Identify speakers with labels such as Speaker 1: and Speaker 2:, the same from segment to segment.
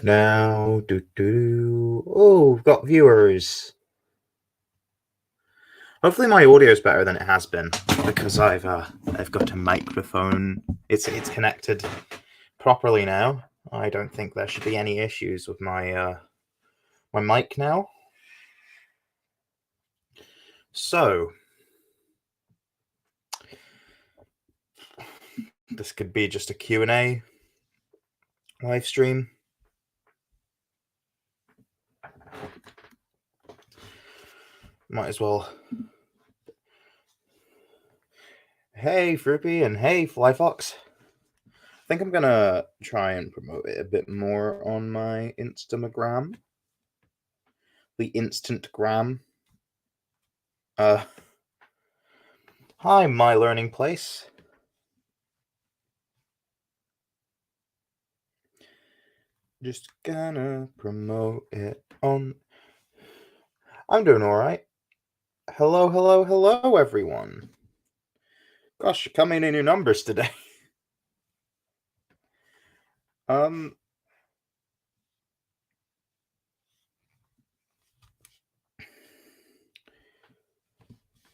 Speaker 1: live now. Oh, we've got viewers. Hopefully my audio is better than it has been because I've got a microphone. It's connected properly now. I don't think there should be any issues with my my mic now. So this could be just a Q&A live stream. Might as well. Hey, Fruppy, and hey, Flyfox. I think I'm gonna try and promote it a bit more on my Instagram. The Instantgram. Hi, My Learning Place. Just gonna promote it on. I'm doing all right. Hello, everyone. Gosh, you're coming in your numbers today.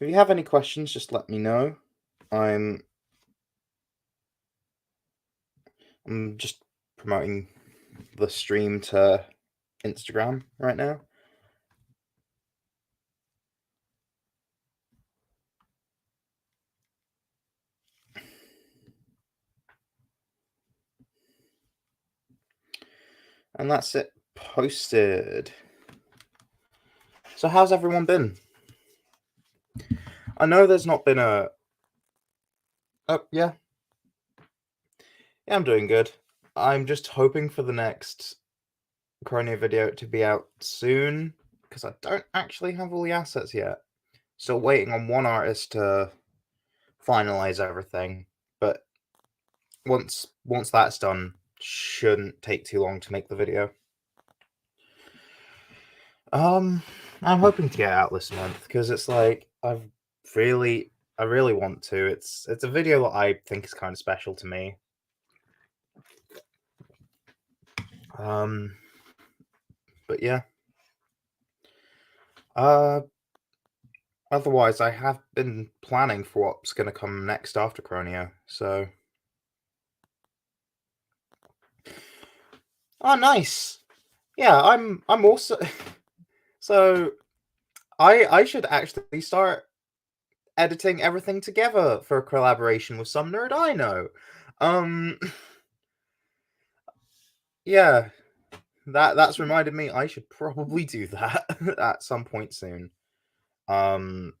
Speaker 1: If you have any questions, just let me know. I'm just promoting the stream to Instagram right now. And that's it posted. So how's everyone been? I know there's not been a... Oh, yeah. Yeah, I'm doing good. I'm just hoping for the next Croneo video to be out soon, because I don't actually have all the assets yet. Still waiting on one artist to finalize everything, but once that's done, shouldn't take too long to make the video. I'm hoping to get it out this month because it's like I really want to. It's a video that I think is kind of special to me. But yeah. Otherwise, I have been planning for what's going to come next after Croneo, so. Oh, nice. Yeah, I'm also. So, I should actually start editing everything together for a collaboration with some nerd I know. Yeah, that's reminded me I should probably do that at some point soon. But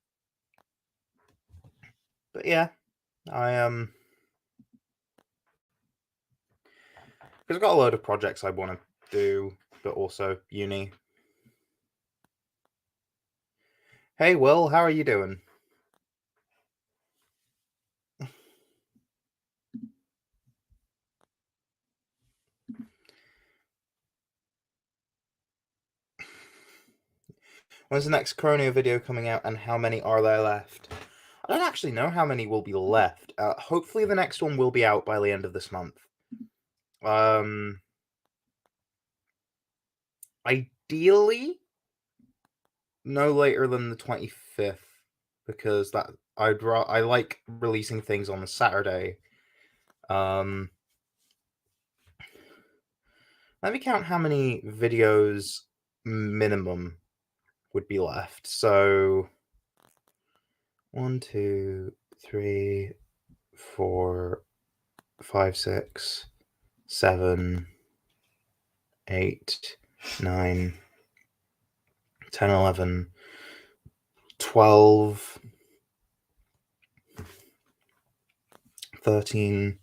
Speaker 1: yeah, because I've got a load of projects I want to do, but also uni. Hey, Will, how are you doing? When's the next Croneo video coming out, and how many are there left? I don't actually know how many will be left. Hopefully the next one will be out by the end of this month. Ideally, no later than the 25th, because that I like releasing things on a Saturday. Let me count how many videos minimum would be left. So 1, 2, 3, 4, 5, 6, 7, 8, 9, 10, 11, 12, 13,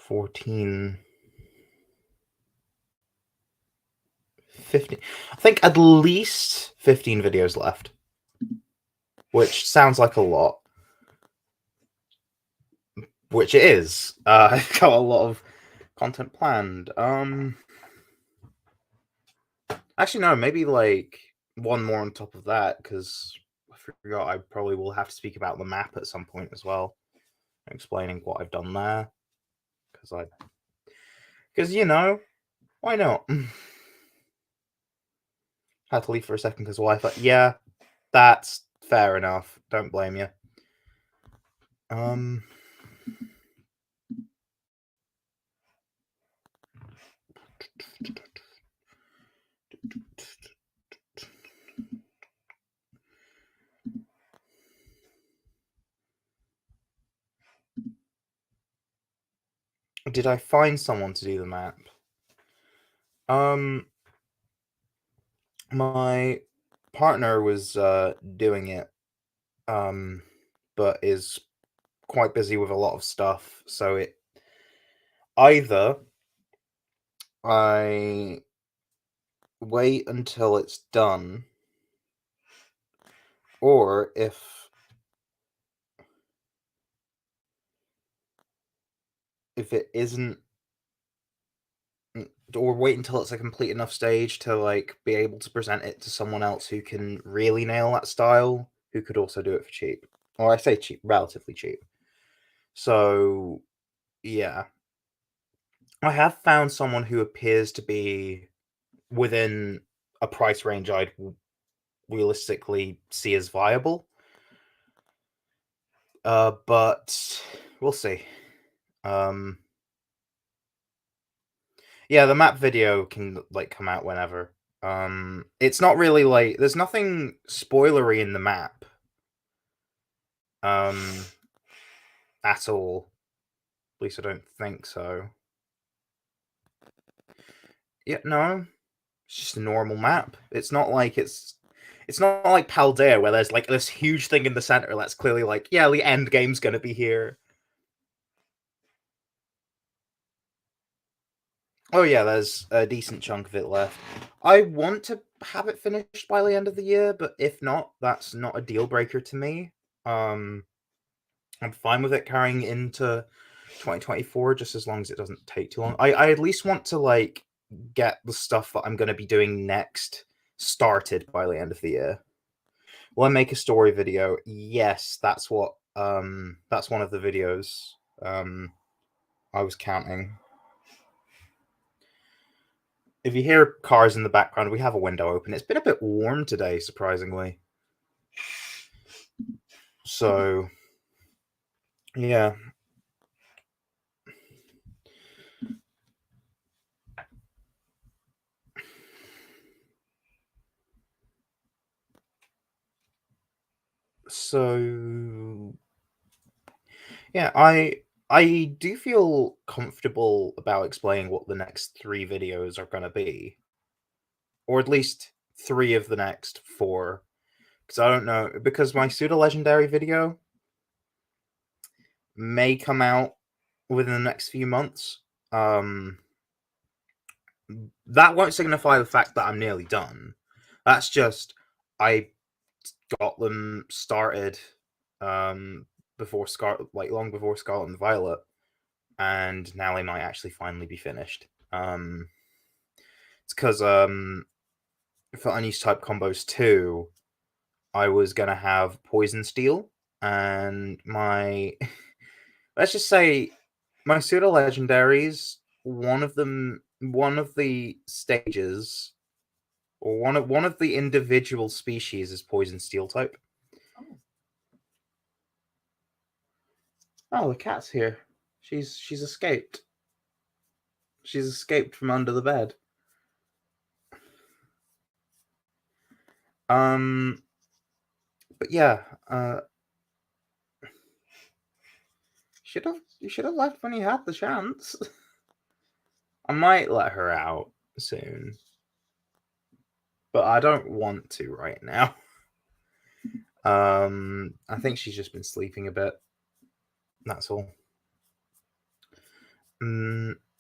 Speaker 1: 14, 15. I think at least 15 videos left, which sounds like a lot. Which it is. I've got a lot of content planned. Actually, no, maybe like one more on top of that, because I forgot I probably will have to speak about the map at some point as well. explaining what I've done there, because you know, why not? Had to leave for a second because Wi-Fi. Yeah, that's fair enough. Don't blame you. Did I find someone to do the map? My partner was doing it, but is quite busy with a lot of stuff, so it either I wait until it's done, or if it isn't, or wait until it's a complete enough stage to like be able to present it to someone else who can really nail that style, who could also do it for cheap. Or I say cheap, relatively cheap. So yeah, I have found someone who appears to be within a price range I'd realistically see as viable. But we'll see. Yeah, the map video can like come out whenever. It's not really like there's nothing spoilery in the map. At all. At least I don't think so. Yeah, no. It's just a normal map. It's not like it's not like Paldea where there's like this huge thing in the center that's clearly like, yeah, the end game's gonna be here. Oh yeah, there's a decent chunk of it left. I want to have it finished by the end of the year, but if not, that's not a deal breaker to me. I'm fine with it carrying into 2024, just as long as it doesn't take too long. I at least want to like get the stuff that I'm going to be doing next started by the end of the year. Will I make a story video? Yes, that's what that's one of the videos I was counting. If you hear cars in the background, we have a window open. It's been a bit warm today, surprisingly. So yeah. So yeah, I do feel comfortable about explaining what the next 3 videos are gonna be. Or at least 3 of the next 4. Because I don't know, because my pseudo-legendary video may come out within the next few months. That won't signify the fact that I'm nearly done. That's just I got them started before long before Scarlet and Violet, and now they might actually finally be finished. It's because for unused type combos 2, I was gonna have Poison Steel, and my let's just say my pseudo legendaries. One of the stages, or one of the individual species is Poison Steel type. Oh, the cat's here. She's escaped. She's escaped from under the bed. But yeah, you should have left when you had the chance. I might let her out soon, but I don't want to right now. I think she's just been sleeping a bit. That's all.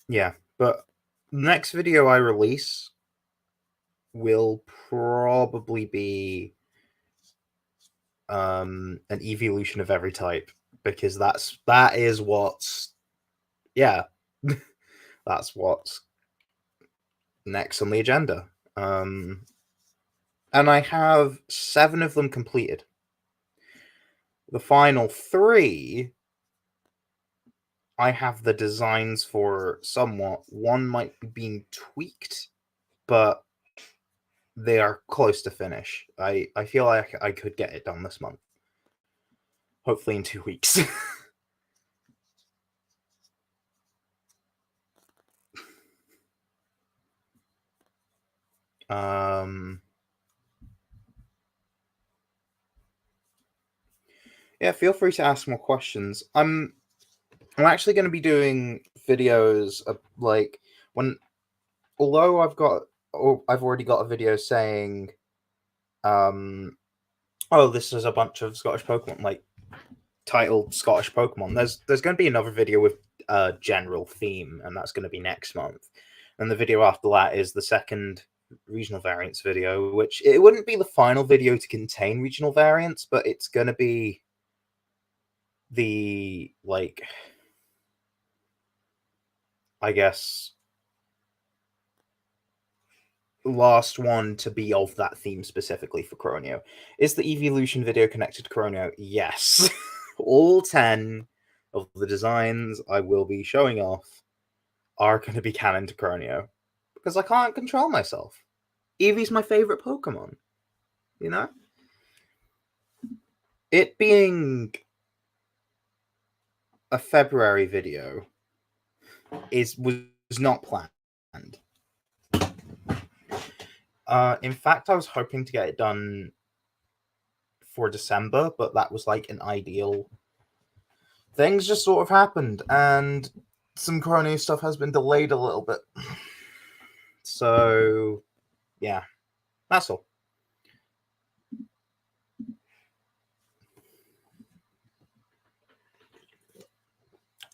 Speaker 1: Yeah, but next video I release will probably be an evolution of every type, because that is what's that's what's next on the agenda. And I have 7 of them completed. The final 3 I have the designs for somewhat. One might be being tweaked, but they are close to finish. I feel like I could get it done this month. Hopefully in 2 weeks. Yeah, feel free to ask more questions. I'm actually going to be doing videos of, like, although I've already got a video saying, oh, this is a bunch of Scottish Pokemon, like, titled Scottish Pokemon. There's going to be another video with a general theme, and that's going to be next month. And the video after that is the second regional variants video, which it wouldn't be the final video to contain regional variants, but it's going to be the, like, I guess, last one to be of that theme specifically for Croneo. Is the evolution video connected to Croneo? Yes. All 10 of the designs I will be showing off are going to be canon to Croneo. Because I can't control myself. Eevee's my favorite Pokemon. You know? It being a February video was not planned. In fact, I was hoping to get it done for December, but that was like an ideal. Things just sort of happened, and some Croneo stuff has been delayed a little bit. So, yeah, that's all.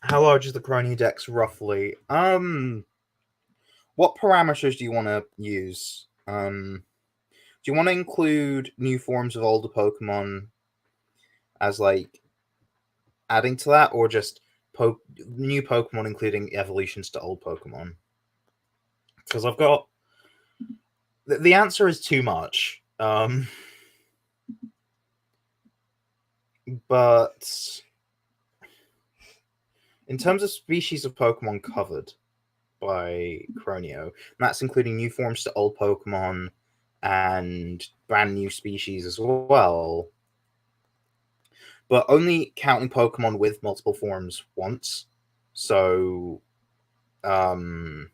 Speaker 1: How large is the Croneo Dex roughly? What parameters do you want to use? Do you want to include new forms of older Pokemon as, like, adding to that, or just new Pokemon including evolutions to old Pokemon? Because I've got the answer is too much. But in terms of species of Pokemon covered by Croneo, that's including new forms to old Pokemon and brand new species as well, but only counting Pokemon with multiple forms once. So, Gigalija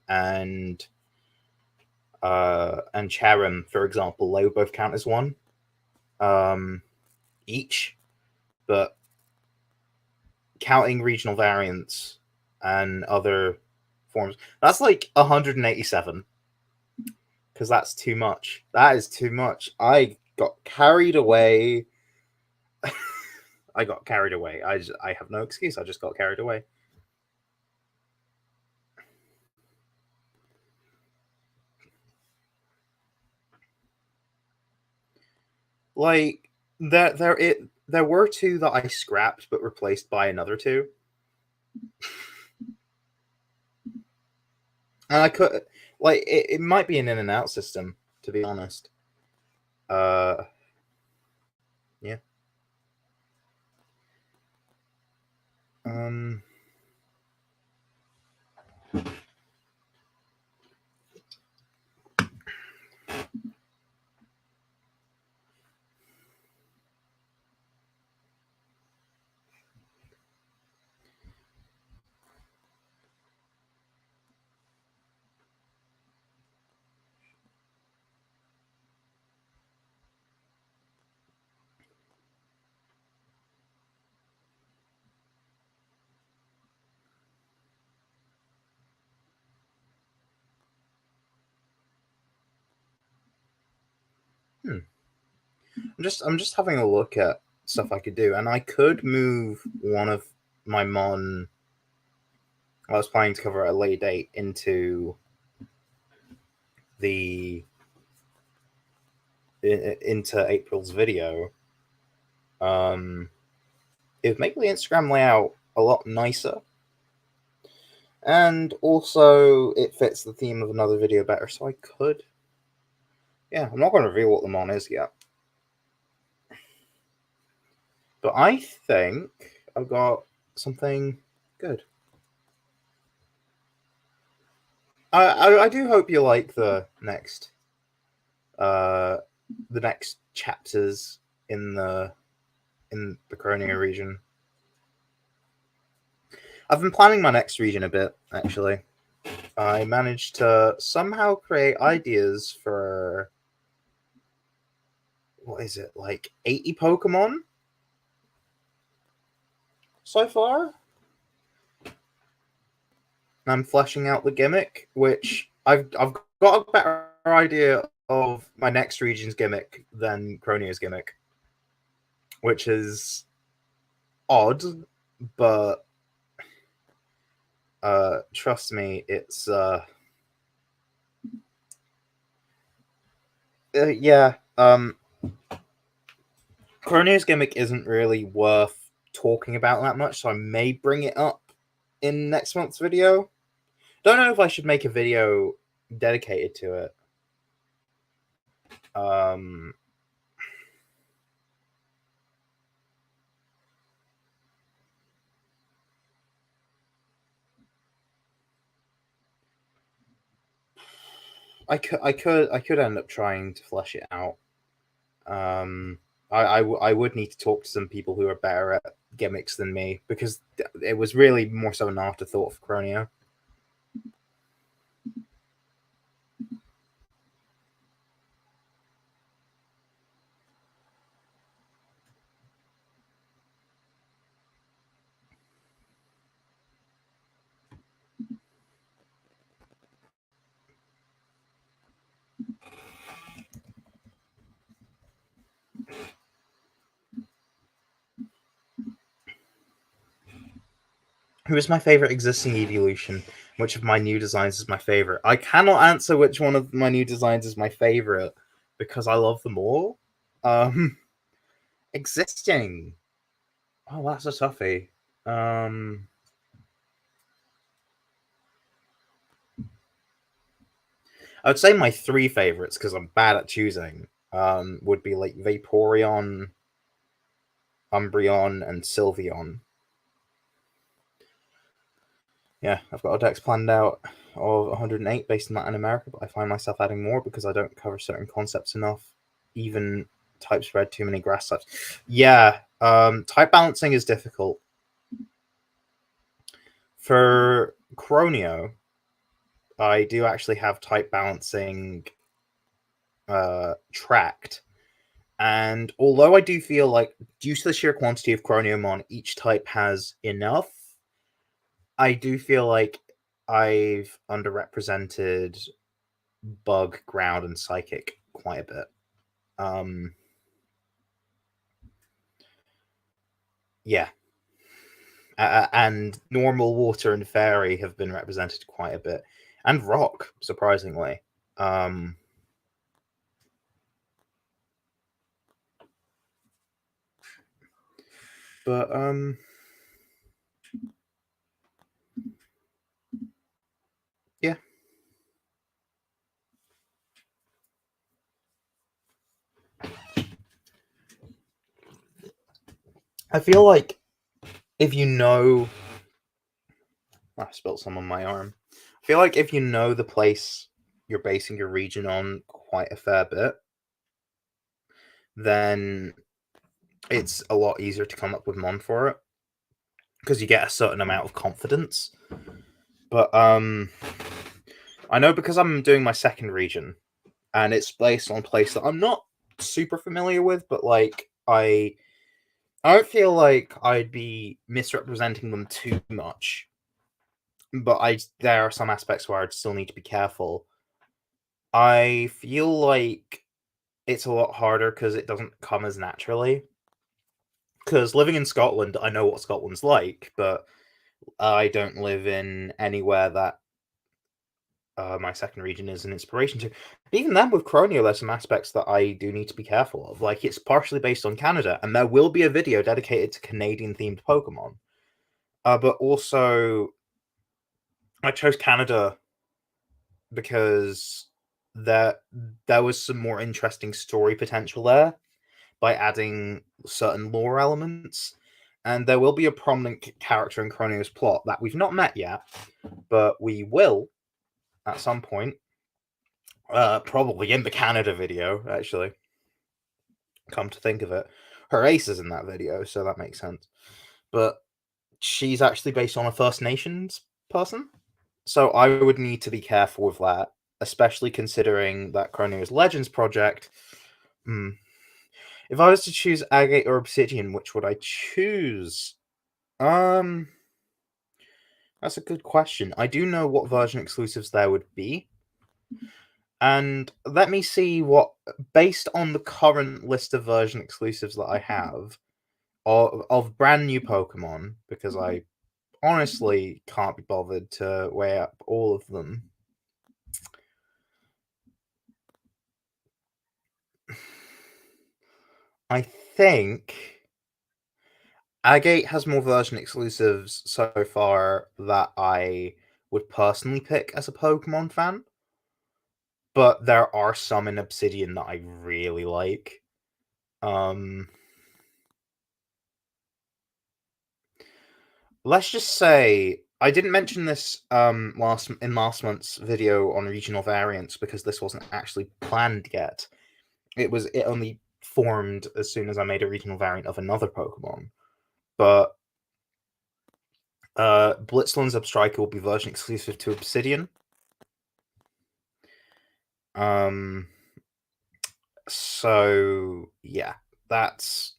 Speaker 1: and Charim, for example, they would both count as one each, but counting regional variants and other forms, that's like 187. Because that's too much. That is too much. I got carried away. I got carried away. I have no excuse. I just got carried away. Like, there were 2 that I scrapped but replaced by another 2. And I could, like, it might be an in and out system, to be honest. Yeah. I'm just having a look at stuff I could do, and I could move one of my Mon I was planning to cover at a later date into April's video. It would make the Instagram layout a lot nicer, and also it fits the theme of another video better. So I could, yeah, I'm not going to reveal what the Mon is yet, but I think I've got something good. I do hope you like the next chapters in the Croneo region. I've been planning my next region a bit, actually. I managed to somehow create ideas for, what is it, like 80 Pokemon so far? I'm fleshing out the gimmick, which I've got a better idea of my next region's gimmick than Croneo's gimmick, which is odd, but trust me, it's yeah. Croneo's gimmick isn't really worth talking about that much, so I may bring it up in next month's video. Don't know if I should make a video dedicated to it. I could end up trying to flesh it out. I would need to talk to some people who are better at gimmicks than me, because it was really more so an afterthought for Croneo. Who is my favorite existing evolution? Which of my new designs is my favorite? I cannot answer which one of my new designs is my favorite because I love them all. Existing. Oh, that's a toughie. I would say my three favorites, because I'm bad at choosing, would be like Vaporeon, Umbreon, and Sylveon. Yeah, I've got a dex planned out of 108 based on that in America, but I find myself adding more because I don't cover certain concepts enough. Even type spread too many grass types. Yeah, type balancing is difficult. For Croneo, I do actually have type balancing tracked. And although I do feel like, due to the sheer quantity of Chroneomon, each type has enough, I do feel like I've underrepresented Bug, Ground, and Psychic quite a bit. Yeah. And Normal, Water, and Fairy have been represented quite a bit. And Rock, surprisingly. But, yeah. I feel like if you know... I spilled some on my arm. I feel like if you know the place you're basing your region on quite a fair bit, then it's a lot easier to come up with mon for it, because you get a certain amount of confidence. But I know, because I'm doing my second region, and it's based on a place that I'm not super familiar with, but like I don't feel like I'd be misrepresenting them too much. But there are some aspects where I'd still need to be careful. I feel like it's a lot harder because it doesn't come as naturally. Because living in Scotland, I know what Scotland's like, but I don't live in anywhere that my second region is an inspiration to. Even then, with Croneo, there's some aspects that I do need to be careful of. Like, it's partially based on Canada, and there will be a video dedicated to Canadian-themed Pokemon. But also, I chose Canada because there was some more interesting story potential there by adding certain lore elements. And there will be a prominent character in Croneo's plot that we've not met yet, but we will at some point. Probably in the Canada video, actually. Come to think of it. Her ace is in that video, so that makes sense. But she's actually based on a First Nations person. So I would need to be careful with that, especially considering that Croneo's Legends project. If I was to choose Agate or Obsidian, which would I choose? That's a good question. I do know what version exclusives there would be. And let me see what, based on the current list of version exclusives that I have, of brand new Pokemon, because I honestly can't be bothered to weigh up all of them. I think Agate has more version exclusives so far that I would personally pick as a Pokemon fan. But there are some in Obsidian that I really like. Let's just say I didn't mention this last month's video on regional variants because this wasn't actually planned yet. It only formed as soon as I made a regional variant of another Pokemon. But Blitzlund's Zebstrika will be version exclusive to Obsidian. So yeah, that's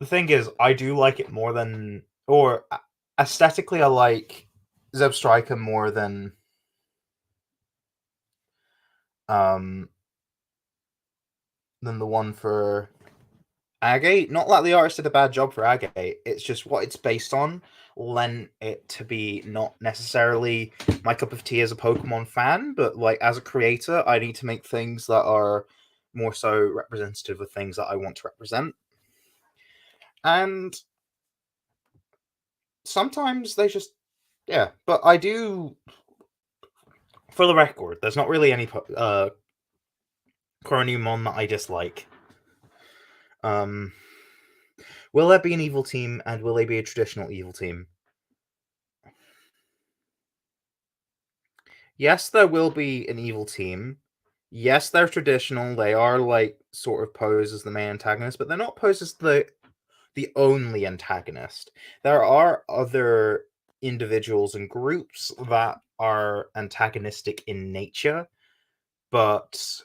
Speaker 1: the thing is, I do like it more than, or aesthetically, I like Zebstrika more than the one for Agate. Not that the artist did a bad job for Agate. It's just what it's based on lent it to be not necessarily my cup of tea as a Pokemon fan, but like as a creator, I need to make things that are more so representative of things that I want to represent. And sometimes they just, yeah. But I do, for the record, there's not really any Croneo that I dislike. Will there be an evil team, and will they be a traditional evil team? Yes, there will be an evil team. Yes, they're traditional. They are like sort of posed as the main antagonist, but they're not posed as the only antagonist. There are other individuals and groups that are antagonistic in nature, but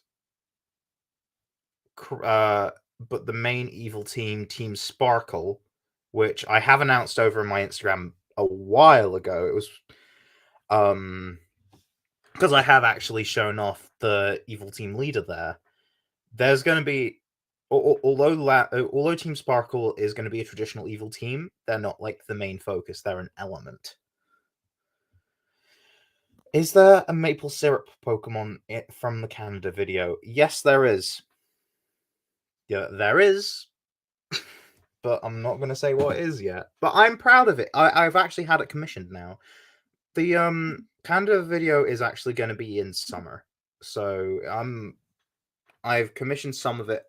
Speaker 1: the main evil team, Team Sparkle, which I have announced over my Instagram a while ago. It was because I have actually shown off the evil team leader there. There's going to be, although Team Sparkle is going to be a traditional evil team, they're not like the main focus. They're an element. Is there a maple syrup Pokemon from the Canada video? Yes, there is. Yeah, there is. But I'm not going to say what it is yet. But I'm proud of it. I've actually had it commissioned now. The Canada video is actually going to be in summer. So I've commissioned some of it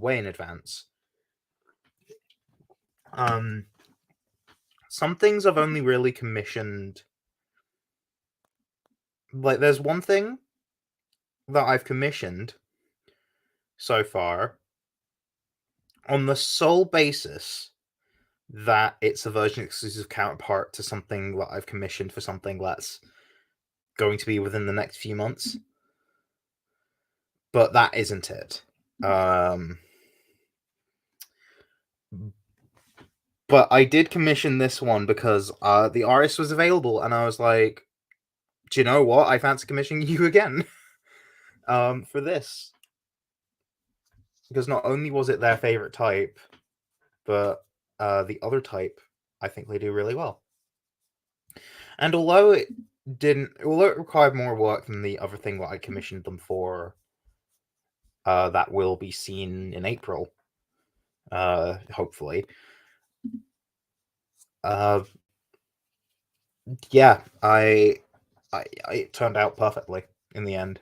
Speaker 1: way in advance. Some things I've only really commissioned. Like, there's one thing that I've commissioned so far on the sole basis that it's a version exclusive counterpart to something that I've commissioned for something that's going to be within the next few months. But that isn't it. But I did commission this one because the artist was available, and I was like, do you know what? I fancy commissioning you again for this. Because not only was it their favorite type, but the other type, I think they do really well. And although it required more work than the other thing that I commissioned them for, that will be seen in April, hopefully. Yeah, it turned out perfectly in the end.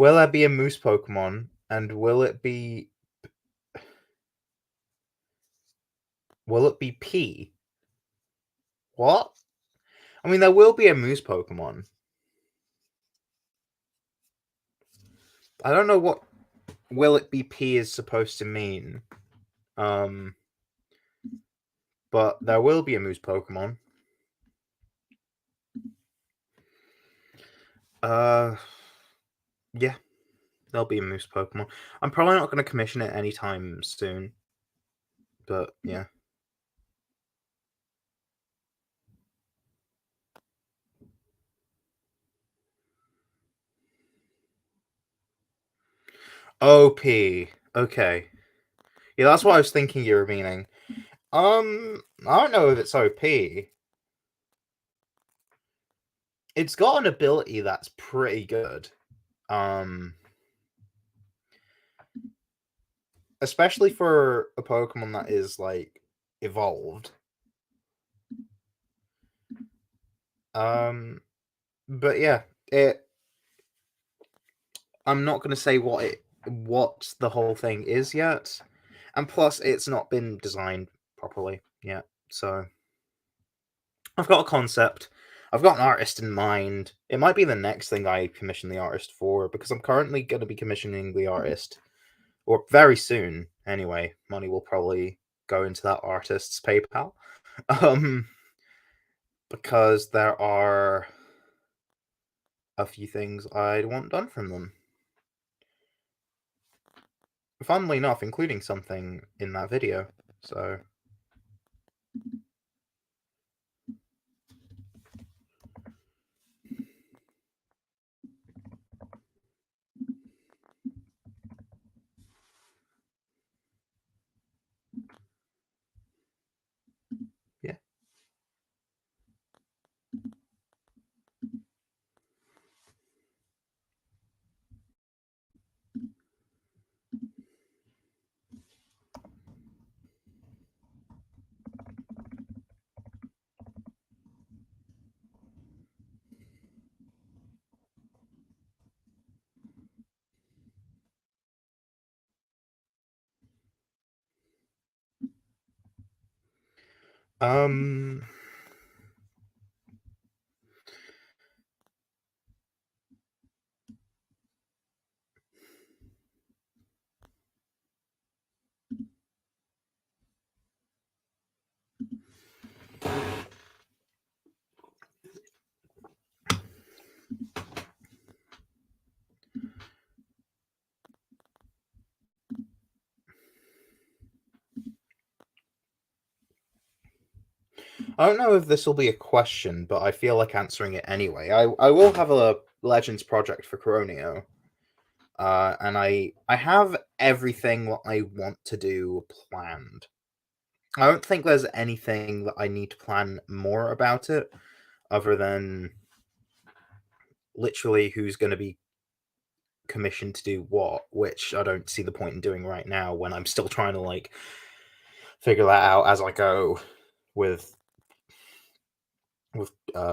Speaker 1: Will there be a moose Pokemon? And will it be P? What? I mean, there will be a moose Pokemon. I don't know what will it be P is supposed to mean. But there will be a moose Pokemon. Yeah, there'll be a moose Pokemon. I'm probably not going to commission it anytime soon. But yeah. OP. Okay. Yeah, that's what I was thinking you were meaning. I don't know if it's OP. It's got an ability that's pretty good. Especially for a Pokemon that is like evolved. But yeah, I'm not gonna say what the whole thing is yet. And plus it's not been designed properly yet. So I've got a concept. I've got an artist in mind. It might be the next thing I commission the artist for, because I'm currently going to be commissioning the artist, or very soon anyway. Money will probably go into that artist's PayPal. Because there are a few things I'd want done from them. Funnily enough, including something in that video. So yeah. I don't know if this will be a question, but I feel like answering it anyway. I will have a Legends project for Croneo. And I have everything what I want to do planned. I don't think there's anything that I need to plan more about it, other than literally who's going to be commissioned to do what, which I don't see the point in doing right now when I'm still trying to like figure that out as I go with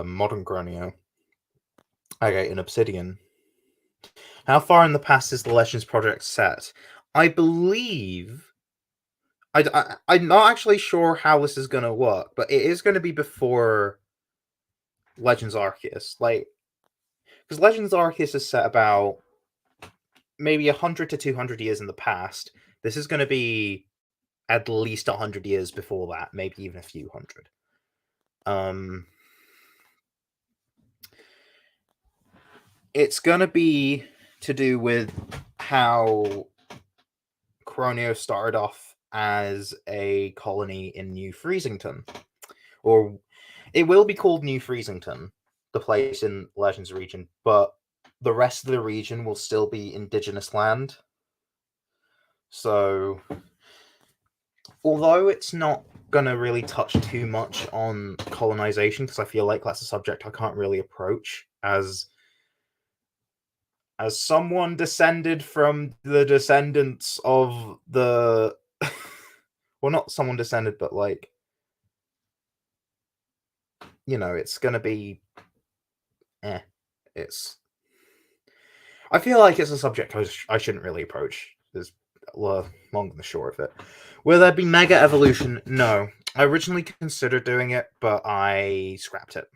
Speaker 1: modern Croneo. Okay, in Obsidian. How far in the past is the Legends project set? I believe I'm not actually sure how this is going to work, but it is going to be before Legends Arceus. Like, because Legends Arceus is set about maybe 100 to 200 years in the past. This is going to be at least 100 years before that, maybe even a few hundred. It's going to be to do with how Croneo started off as a colony in New Freezington. Or it will be called New Freezington, the place in Legends region, but the rest of the region will still be indigenous land. So, although it's not going to really touch too much on colonization, because I feel like that's a subject I can't really approach as someone descended from the descendants of the well, not someone descended, but like, you know, it's going to be it's I feel like it's a subject I shouldn't really approach. There's long and the short of it. Will there be Mega Evolution? No. I originally considered doing it, but I scrapped it.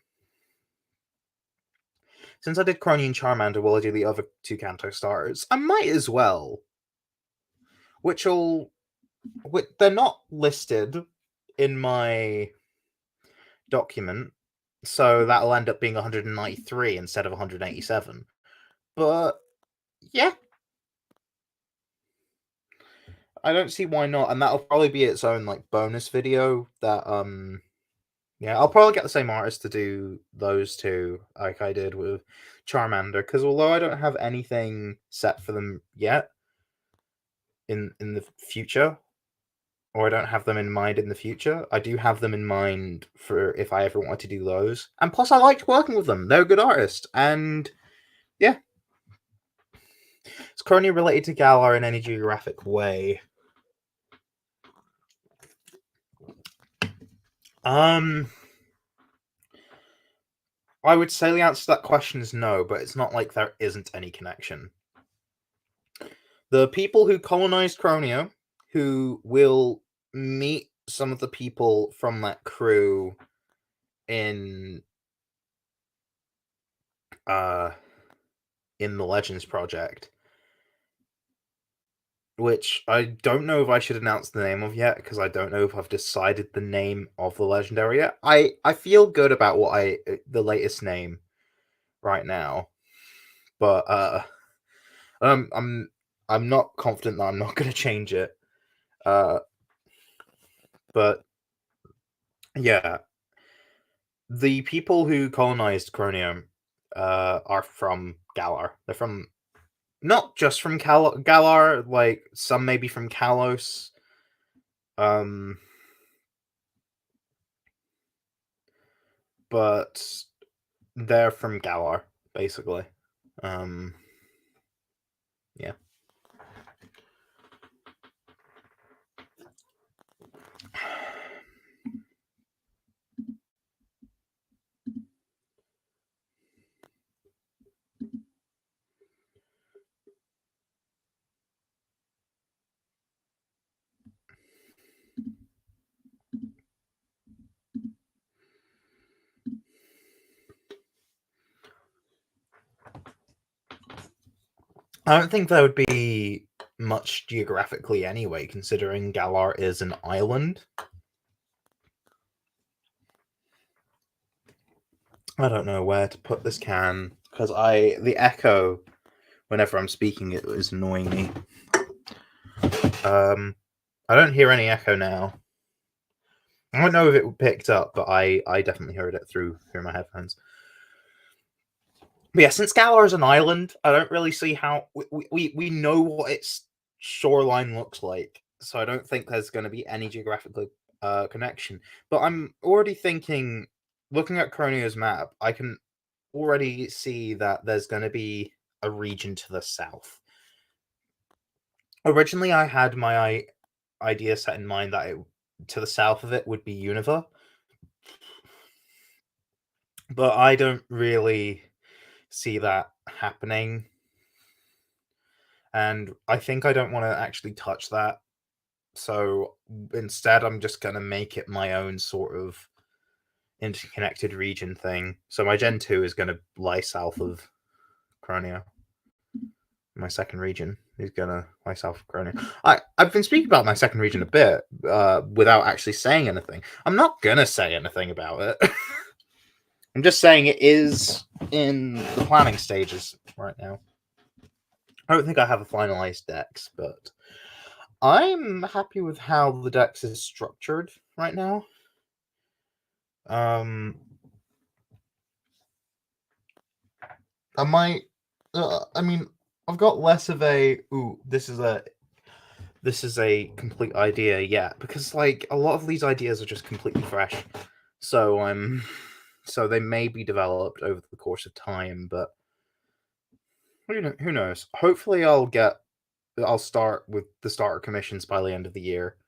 Speaker 1: Since I did Croneo and Charmander, will I do the other two Kanto starters? I might as well. They're not listed in my document, so that'll end up being 193 instead of 187. But yeah, I don't see why not, and that'll probably be its own like bonus video. That yeah, I'll probably get the same artist to do those two, like I did with Charmander, because although I don't have anything set for them yet in the future, or I don't have them in mind in the future, I do have them in mind for if I ever want to do those. And plus, I liked working with them; they're a good artist, and yeah. Is Croneo related to Galar in any geographic way? I would say the answer to that question is no, but it's not like there isn't any connection. The people who colonized Croneo, who will meet some of the people from that crew in the Legends project, which I don't know if I should announce the name of yet, because I don't know if I've decided the name of the legendary yet. I feel good about the latest name right now, but I'm not confident that I'm not going to change it. But yeah, the people who colonized Croneo are from Galar. They're from not just from Galar, like some maybe from Kalos. But they're from Galar, basically. Yeah. I don't think there would be much geographically anyway, considering Galar is an island. I don't know where to put this can, because the echo, whenever I'm speaking, it is annoying me. I don't hear any echo now. I don't know if it picked up, but I definitely heard it through my headphones. But yeah, since Galar is an island, I don't really see how we know what its shoreline looks like, so I don't think there's going to be any geographical connection. But I'm already thinking, looking at Croneo's map, I can already see that there's going to be a region to the south. Originally, I had my idea set in mind that to the south of it would be Unova, but I don't really see that happening. And I think I don't want to actually touch that. So instead, I'm just going to make it my own sort of interconnected region thing. So my Gen 2 is going to lie south of Croneo. My second region is going to lie south of Croneo. I've been speaking about my second region a bit without actually saying anything. I'm not going to say anything about it. I'm just saying it is in the planning stages right now. I don't think I have a finalized dex, but I'm happy with how the dex is structured right now. I might. I mean, I've got less of a this is a complete idea yet, because like a lot of these ideas are just completely fresh. So so they may be developed over the course of time, but who knows? Hopefully, I'll start with the starter commissions by the end of the year,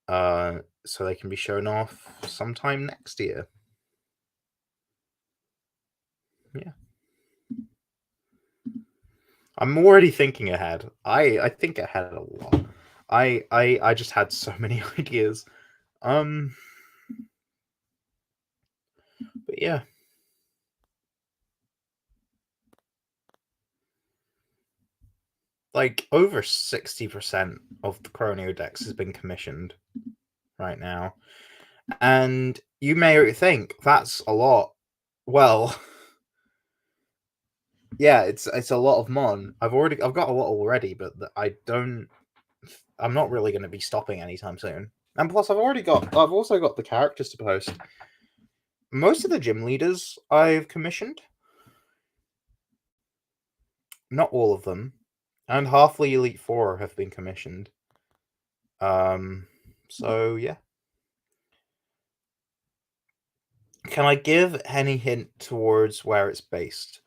Speaker 1: so they can be shown off sometime next year. Yeah. I'm already thinking ahead. I think ahead a lot. I just had so many ideas. But yeah. Like over 60% of the Croneo decks has been commissioned right now. And you may think that's a lot. Well, yeah, it's a lot of mon. I've got a lot already, but I'm not really going to be stopping anytime soon. And plus, I've also got the characters to post. Most of the gym leaders I've commissioned. Not all of them. And half the Elite Four have been commissioned. So yeah. Can I give any hint towards where it's based?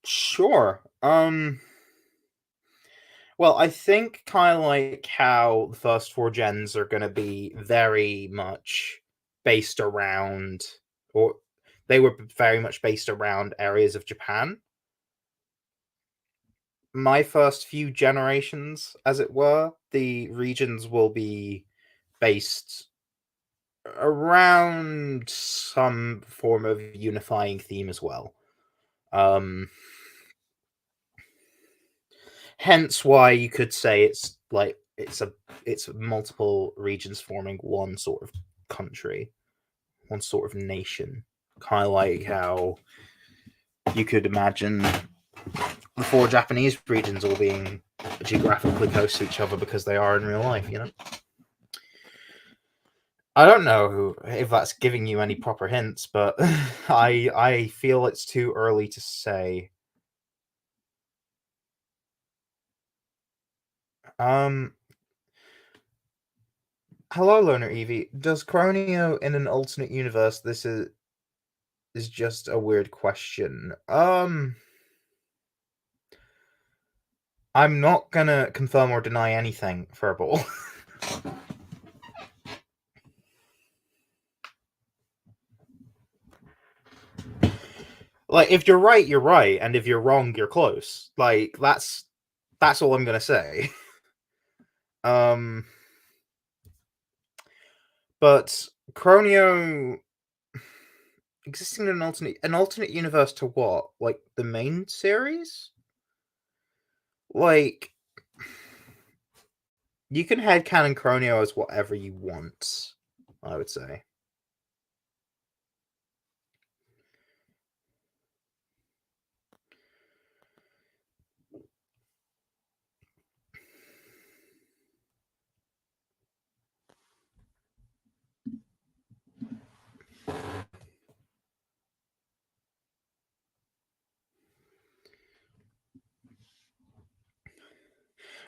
Speaker 1: Sure. Well, I think kind of like how the first four gens are going to be very much based around, or they were very much based around areas of Japan. My first few generations, as it were, the regions will be based around some form of unifying theme as well. Hence why you could say it's multiple regions forming one sort of country, one sort of nation. Kind of like how you could imagine the four Japanese regions all being geographically close to each other because they are in real life, you know? I don't know if that's giving you any proper hints, but I feel it's too early to say. Hello, Loner Evie. Does Croneo in an alternate universe? This is just a weird question. I'm not gonna confirm or deny anything, Furball. Like, if you're right, you're right, and if you're wrong, you're close. Like, that's all I'm gonna say. But Croneo existing in an alternate universe to what? Like the main series? Like, you can headcanon Croneo as whatever you want, I would say.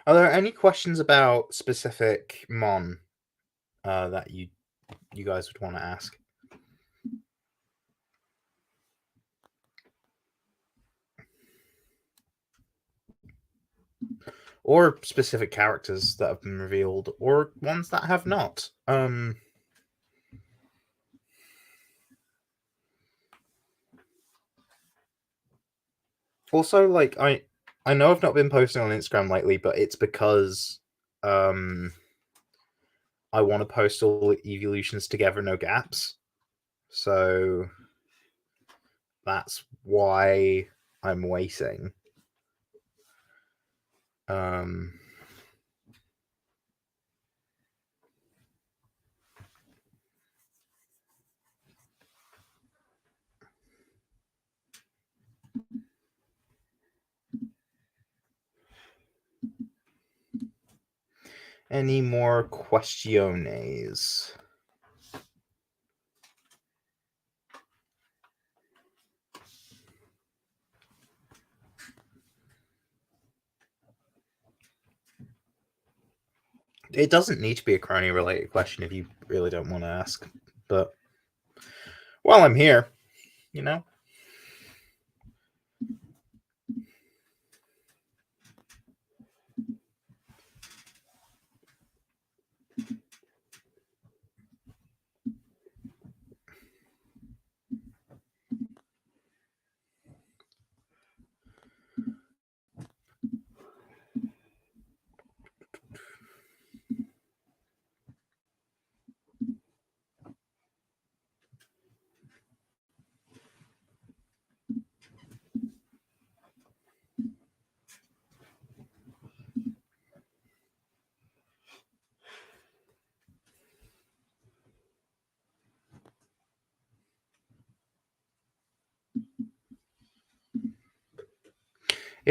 Speaker 1: Are there any questions about specific Mon that you guys would want to ask? Or specific characters that have been revealed, or ones that have not. Also, like, I know I've not been posting on Instagram lately, but it's because I want to post all the evolutions together, no gaps. So that's why I'm waiting. Any more questiones? It doesn't need to be a Croneo related question if you really don't want to ask. But while I'm here, you know.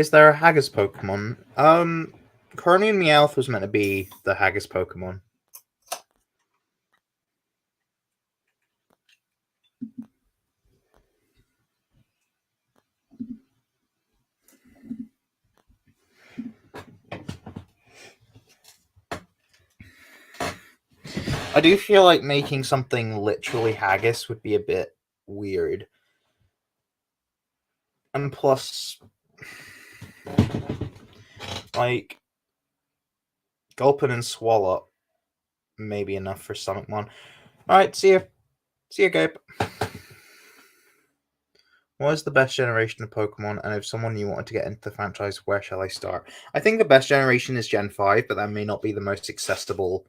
Speaker 1: Is there a Haggis Pokemon? Croneo and Meowth was meant to be the Haggis Pokemon. I do feel like making something literally Haggis would be a bit weird. And plus, like, Gulpin and Swallow may be enough for Stomachmon. Alright, see ya. See ya, Gabe. What is the best generation of Pokemon? And if someone you wanted to get into the franchise, where shall I start? I think the best generation is Gen 5, but that may not be the most accessible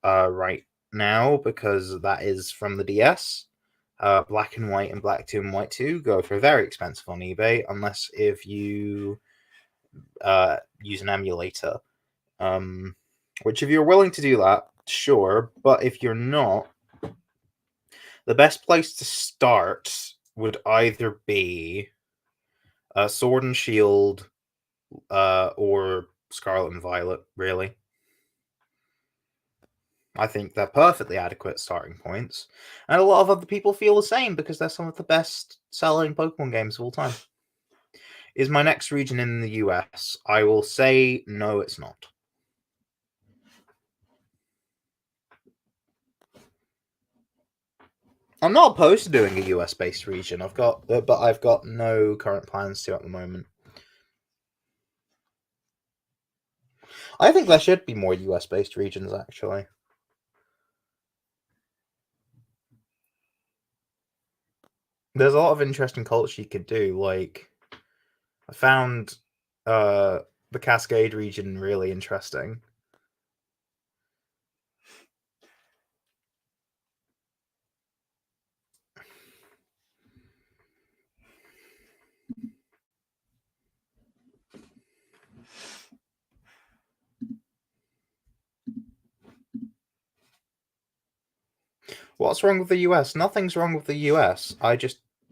Speaker 1: right now because that is from the DS. Black and White and Black 2 and White 2 go for very expensive on eBay, unless if you use an emulator. Which, if you're willing to do that, sure. But if you're not, the best place to start would either be Sword and Shield or Scarlet and Violet, really. I think they're perfectly adequate starting points. And a lot of other people feel the same because they're some of the best selling Pokemon games of all time. Is my next region in the US? I will say no, it's not. I'm not opposed to doing a US-based region. But I've got no current plans to at the moment. I think there should be more US-based regions, actually. There's a lot of interesting culture you could do. Like, I found the Cascade region really interesting. What's wrong with the US? Nothing's wrong with the US.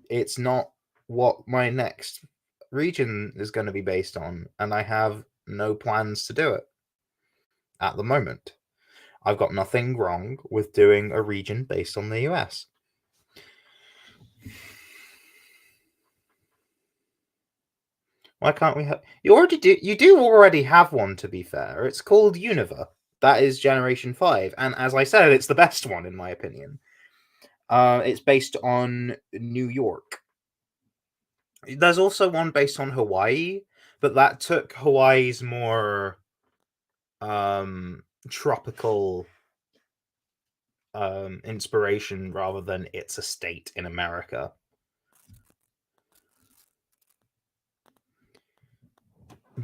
Speaker 1: It's not what my next region is going to be based on, and I have no plans to do it at the moment. I've got nothing wrong with doing a region based on the US. Why can't we have? You do already have one, to be fair. It's called Unova. That is Generation 5, and as I said, it's the best one in my opinion. It's based on New York. There's also one based on Hawaii, but that took Hawaii's more tropical inspiration rather than it's a state in America.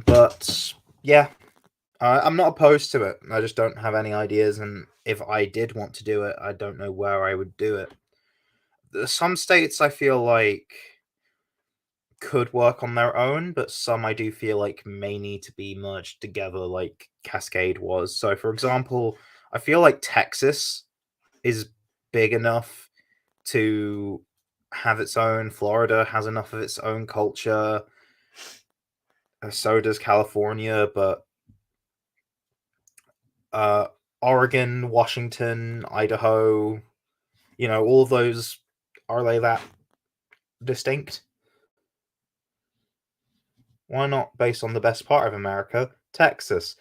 Speaker 1: But yeah, I'm not opposed to it. I just don't have any ideas, and if I did want to do it, I don't know where I would do it. Some states I feel like could work on their own, but some I do feel like may need to be merged together, like Cascade was. So, for example, I feel like Texas is big enough to have its own. Florida has enough of its own culture. So does California, but Oregon, Washington, Idaho, all those, are they that distinct? Why not based on the best part of America, Texas?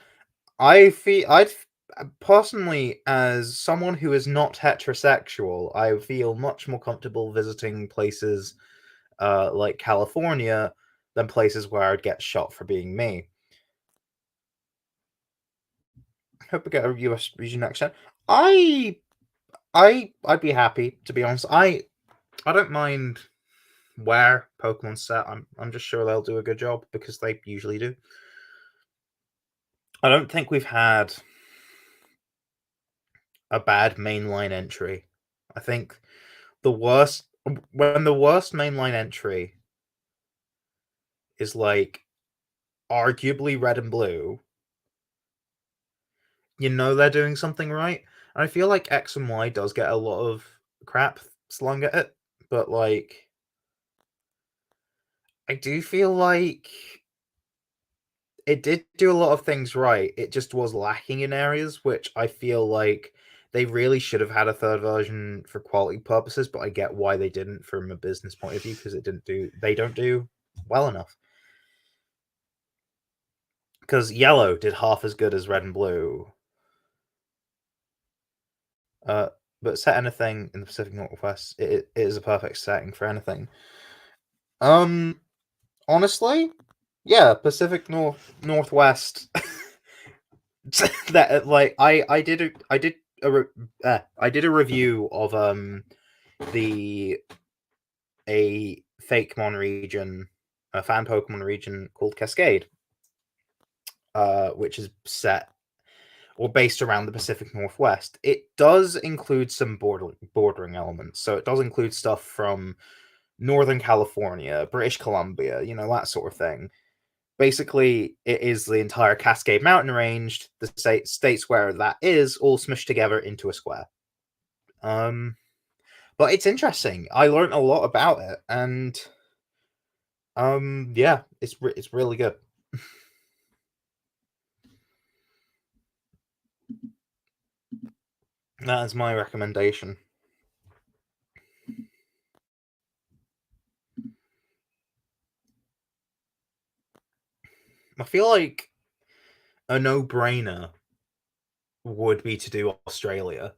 Speaker 1: I'd personally, as someone who is not heterosexual, I feel much more comfortable visiting places like California than places where I'd get shot for being me. Hope we get a US region next time. I'd be happy, to be honest. I don't mind where Pokemon's set. I'm just sure they'll do a good job because they usually do. I don't think we've had a bad mainline entry. I think the worst mainline entry is like arguably Red and Blue, they're doing something right. And I feel like X and Y does get a lot of crap slung at it, but like I do feel like it did do a lot of things right. It just was lacking in areas, which I feel like they really should have had a third version for quality purposes, but I get why they didn't from a business point of view, because they don't do well enough. Because yellow did half as good as red and blue. But set anything in the Pacific Northwest, it is a perfect setting for anything. Honestly, yeah, Pacific Northwest. That like I did a review of the a fake Mon region, a fan Pokemon region called Cascade, which is set or based around the Pacific Northwest. It does include some bordering elements, so it does include stuff from Northern California, British Columbia, that sort of thing. Basically, it is the entire Cascade Mountain range, the states where that is, all smushed together into a square. But it's interesting. I learned a lot about it, and yeah, it's really good. That is my recommendation. I feel like a no-brainer would be to do Australia.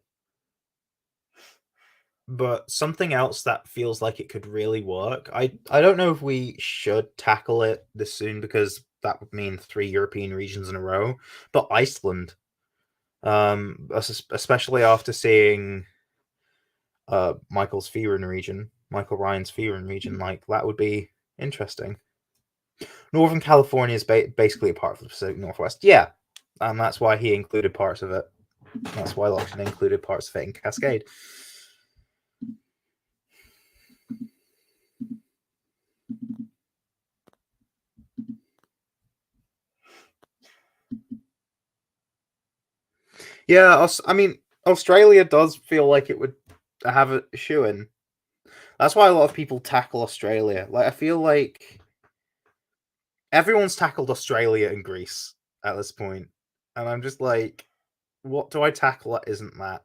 Speaker 1: But something else that feels like it could really work. I don't know if we should tackle it this soon, because that would mean 3 European regions in a row. But Iceland, especially after seeing Michael Ryan's Fearon region, like that would be interesting. Northern California is basically a part of the Pacific Northwest. Yeah, and that's why he included parts of it. That's why Loxton included parts of it in Cascade. Yeah, I mean, Australia does feel like it would have a shoe in. That's why a lot of people tackle Australia. Like, I feel like everyone's tackled Australia and Greece at this point, and I'm just like, what do I tackle that isn't that?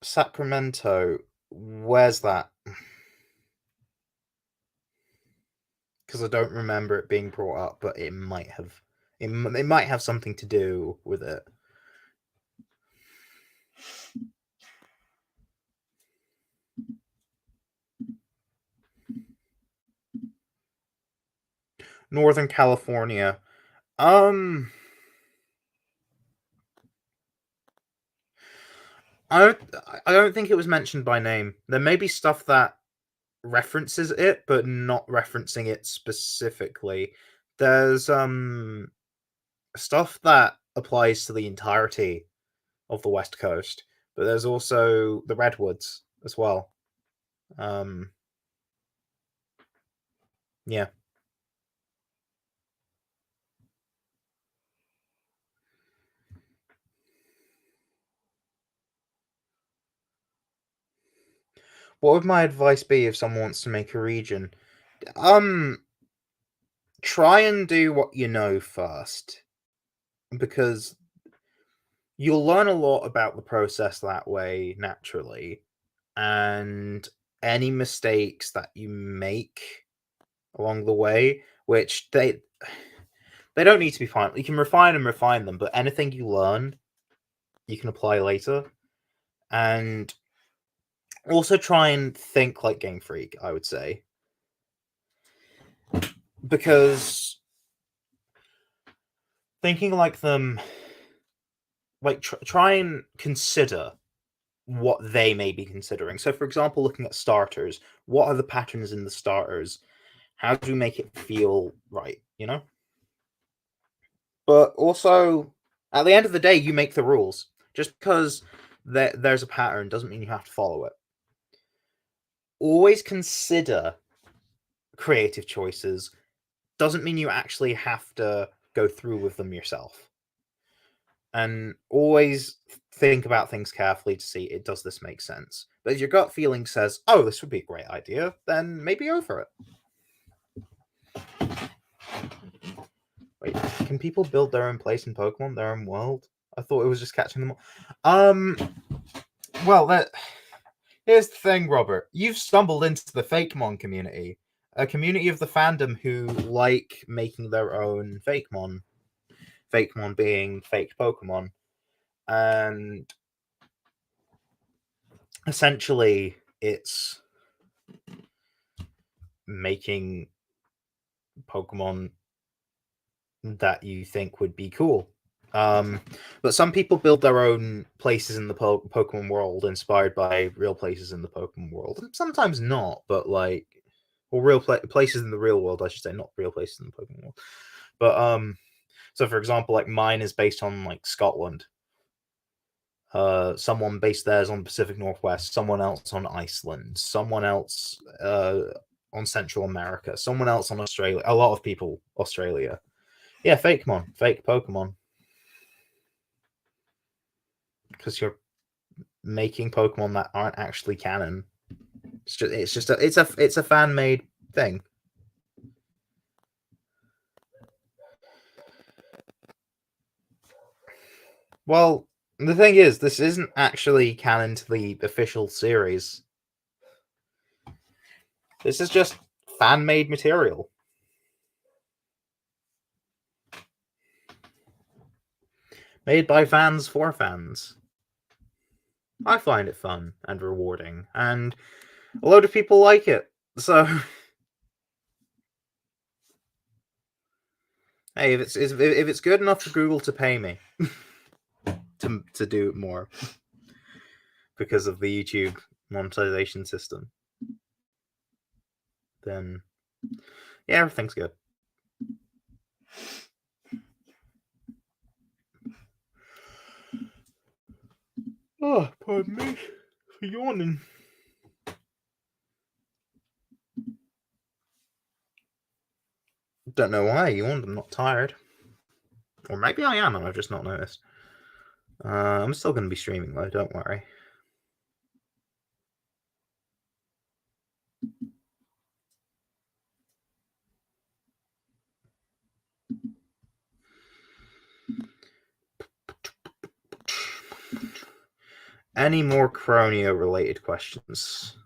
Speaker 1: Sacramento, where's that? Because I don't remember it being brought up, but it might have. It might have something to do with it. Northern California. I don't think it was mentioned by name. There may be stuff that references it, but not referencing it specifically. There's stuff that applies to the entirety of the West Coast, but there's also the Redwoods as well. Yeah. What would my advice be if someone wants to make a region? Try and do what you know first, because you'll learn a lot about the process that way naturally, and any mistakes that you make along the way, which they don't need to be fine. You can refine and refine them, but anything you learn, you can apply later. And also try and think like Game Freak, I would say. Because thinking like them, like try and consider what they may be considering. So, for example, looking at starters, what are the patterns in the starters? How do we make it feel right, But also, at the end of the day, you make the rules. Just because there's a pattern doesn't mean you have to follow it. Always consider creative choices. Doesn't mean you actually have to go through with them yourself. And always think about things carefully to see, does this make sense? But if your gut feeling says, oh, this would be a great idea, then maybe go for it. Wait, can people build their own place in Pokemon, their own world? I thought it was just catching them all. Well, here's the thing, Robert. You've stumbled into the Fakemon community, a community of the fandom who like making their own Fakemon. Fakemon being fake Pokemon. And essentially, it's making Pokemon that you think would be cool. But some people build their own places in the Pokemon world inspired by real places in the Pokemon world. And sometimes not, but like, or real places in the real world, I should say, not real places in the Pokemon world. But so for example, like mine is based on like Scotland. Someone based theirs on Pacific Northwest, someone else on Iceland, someone else on Central America, someone else on Australia. A lot of people Australia. Yeah, Fakemon, fake Pokemon. Because you're making Pokemon that aren't actually canon. It's a fan made thing. Well, the thing is, this isn't actually canon to the official series. This is just fan made material. Made by fans for fans. I find it fun and rewarding, and a load of people like it. So, hey, if it's good enough for Google to pay me to do more because of the YouTube monetization system, then yeah, everything's good. Oh, pardon me for yawning. Don't know why I yawned. I'm not tired. Or maybe I am and I've just not noticed. I'm still going to be streaming though, don't worry. Any more Croneo related questions?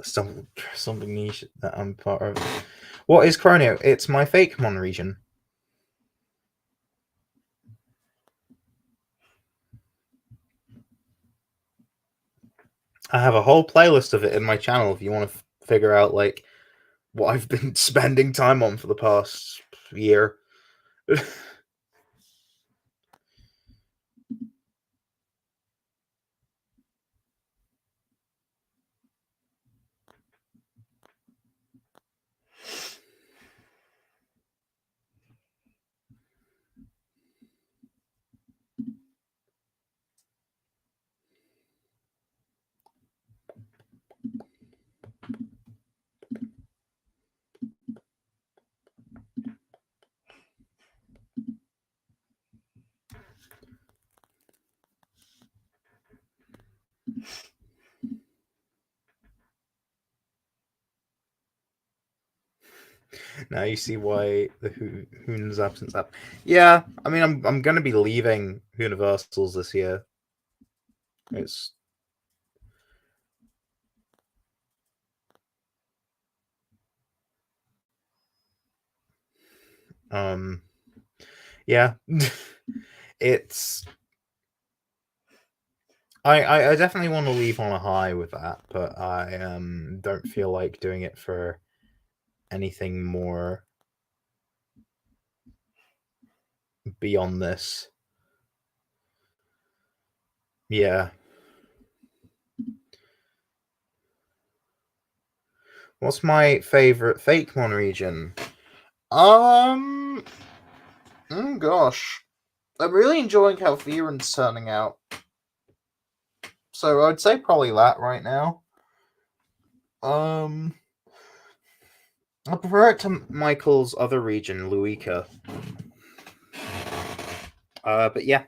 Speaker 1: Something niche that I'm part of. What is Croneo? It's my Fakemon region. I have a whole playlist of it in my channel if you want to figure out like what I've been spending time on for the past year. Now you see why the Hoon's absence up. Yeah, I mean, I'm gonna be leaving Whoniversals this year. It's yeah, it's. I definitely want to leave on a high with that, but I don't feel like doing it for anything more beyond this. Yeah. What's my favorite Fakemon region? Gosh. I'm really enjoying how Viren's turning out. So I'd say probably that right now. I prefer it to Michael's other region, Luica. But yeah.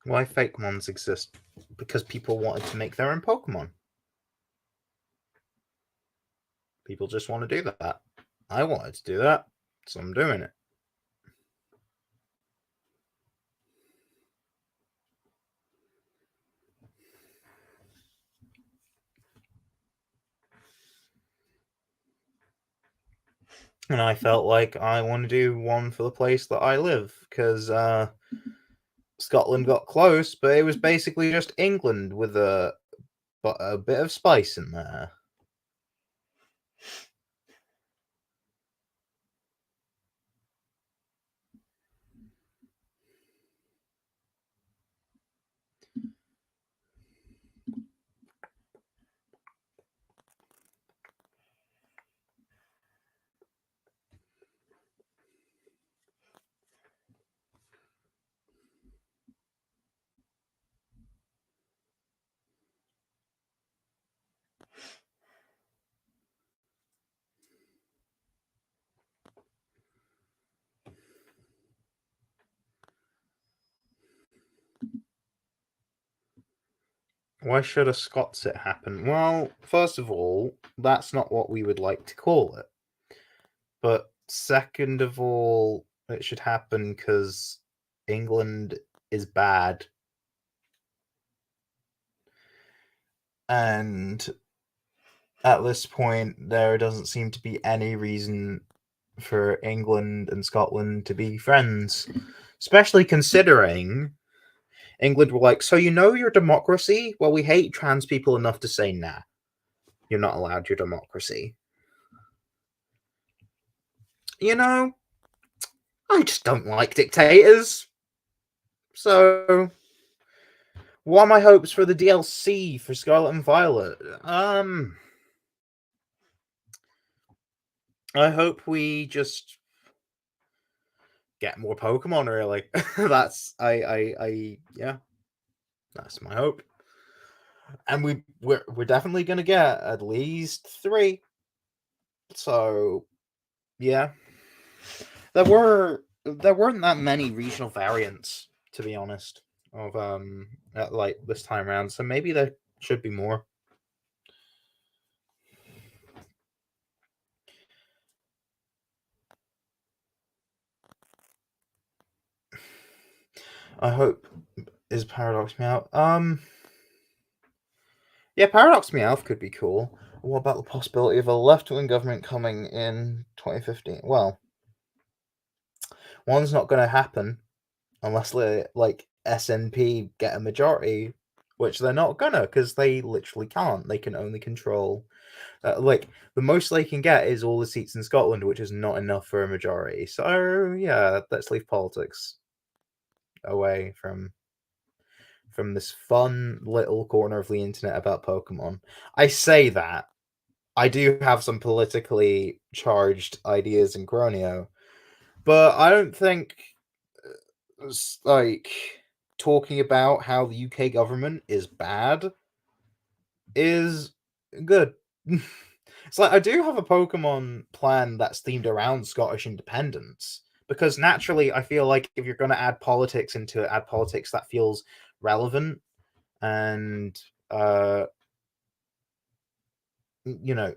Speaker 1: Why fake mons exist? Because people wanted to make their own Pokemon. People just want to do that. I wanted to do that, so I'm doing it. And I felt like I want to do one for the place that I live, because Scotland got close, but it was basically just England with a bit of spice in there. Why should a Scotsit happen? Well, first of all, that's not what we would like to call it. But second of all, it should happen because England is bad. And at this point, there doesn't seem to be any reason for England and Scotland to be friends. Especially considering England were like, so you know your democracy? Well, we hate trans people enough to say, nah, you're not allowed your democracy. You know, I just don't like dictators. So, what are my hopes for the DLC for Scarlet and Violet? I hope we just get more Pokemon, really. That's yeah. That's my hope. And we're definitely gonna get at least 3. So yeah. There weren't that many regional variants, to be honest, of like this time around. So maybe there should be more. I hope is Paradox Meowth. Yeah, Paradox Meowth could be cool. What about the possibility of a left-wing government coming in 2015? Well, one's not going to happen unless like SNP get a majority, which they're not gonna, because they literally can't. They can only control like the most they can get is all the seats in Scotland, which is not enough for a majority. So yeah, let's leave politics away from from this fun little corner of the internet about Pokemon. I say that. I do have some politically charged ideas in Croneo, but I don't think like talking about how the UK government is bad is good. It's like I do have a Pokemon plan that's themed around Scottish independence because naturally I feel like if you're going to add politics into it, add politics that feels relevant and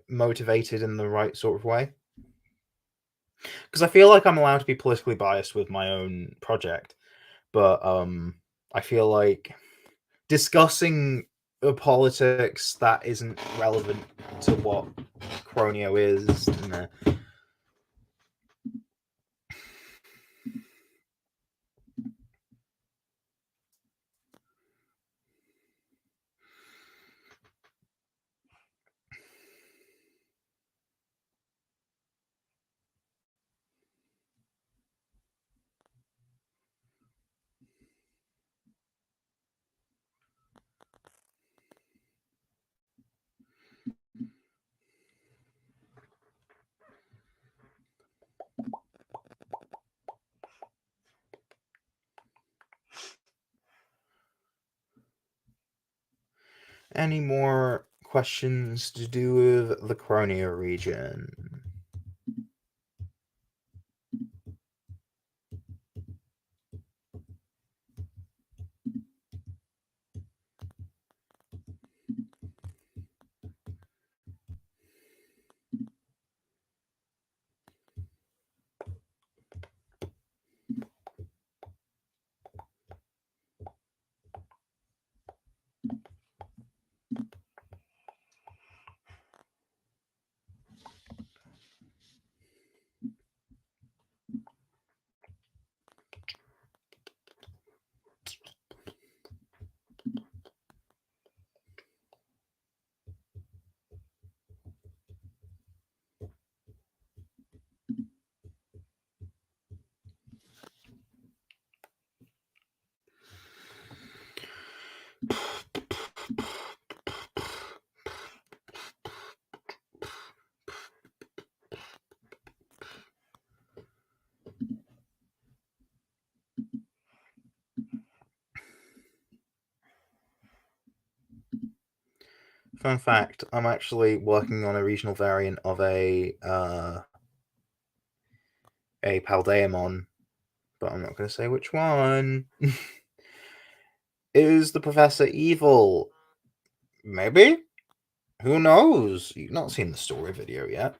Speaker 1: motivated in the right sort of way. Because I feel like I'm allowed to be politically biased with my own project, but I feel like discussing politics that isn't relevant to what Croneo is. Nah. Any more questions to do with the Croneo region? Fun fact, I'm actually working on a regional variant of a Paldeamon, but I'm not going to say which one. Is the Professor evil? Maybe? Who knows? You've not seen the story video yet.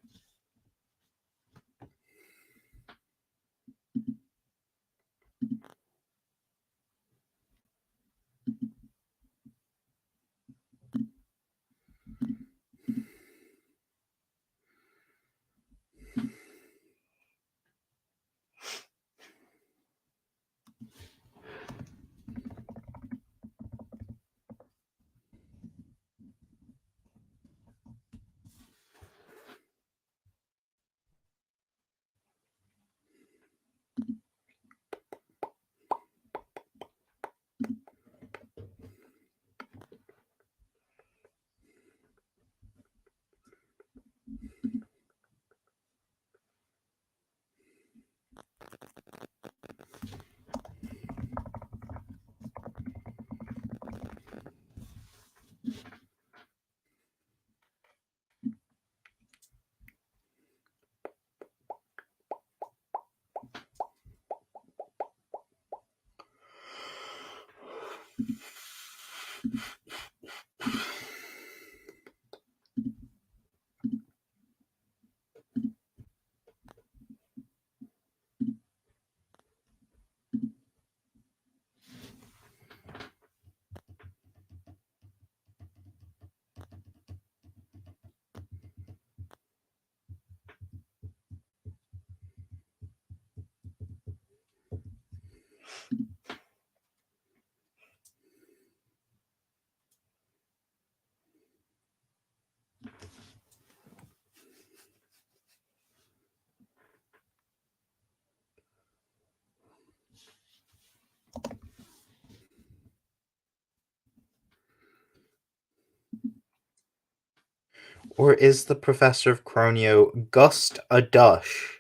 Speaker 1: Or is the professor of Croneo Gust a Dush?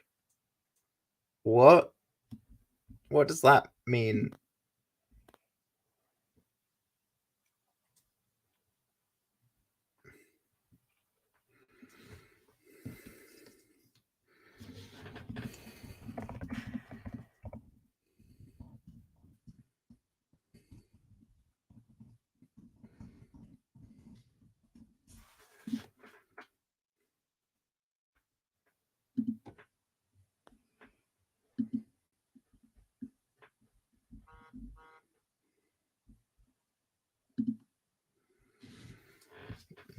Speaker 1: What? What does that mean?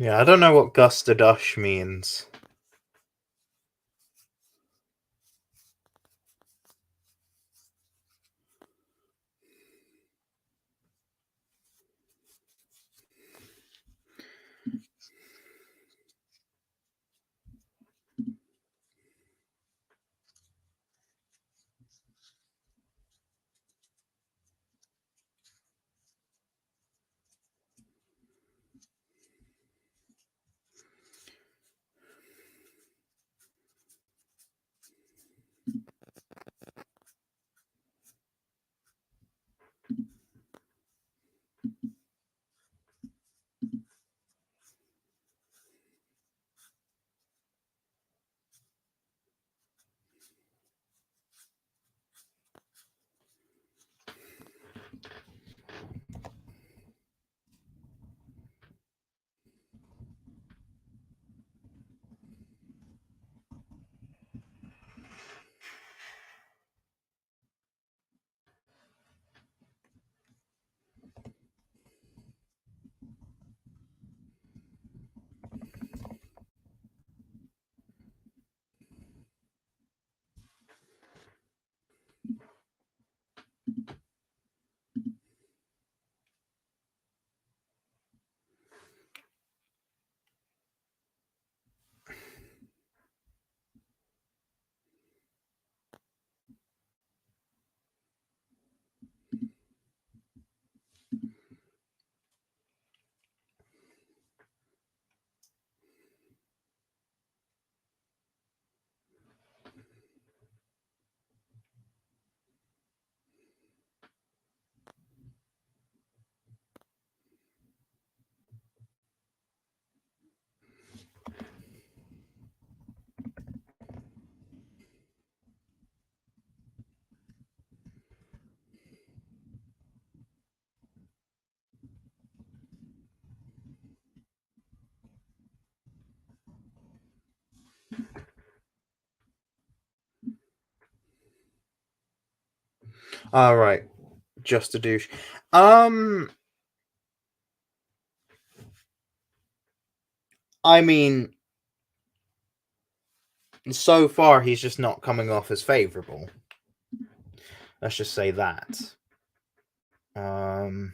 Speaker 1: Yeah, I don't know what Gust a Dush means. Alright. Just a douche. I mean, so far he's just not coming off as favorable. Let's just say that. Um,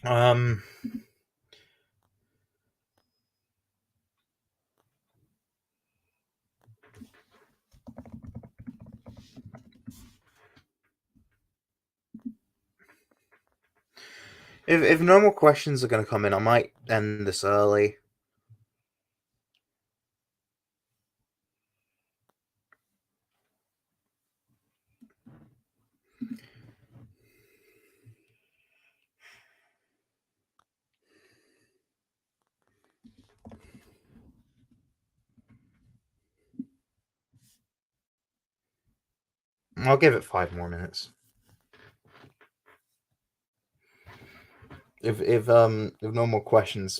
Speaker 1: um, if no more questions are going to come in, I might end this early. I'll give it 5 more minutes. If no more questions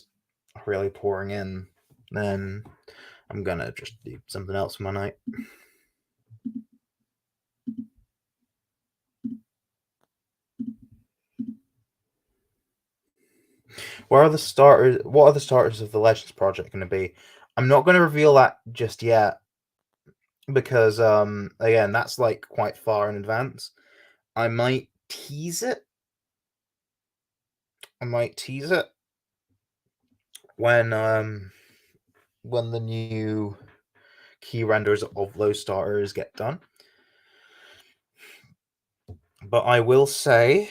Speaker 1: are really pouring in, then I'm gonna just do something else for my night. What are the starters of the Legends project going to be? I'm not going to reveal that just yet because again, that's like quite far in advance. I might tease it. When the new key renders of those starters get done. But I will say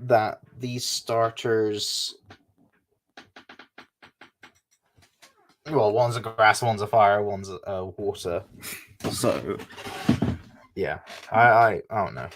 Speaker 1: that these starters, well, one's a grass, one's a fire, one's a water. So yeah, I don't know.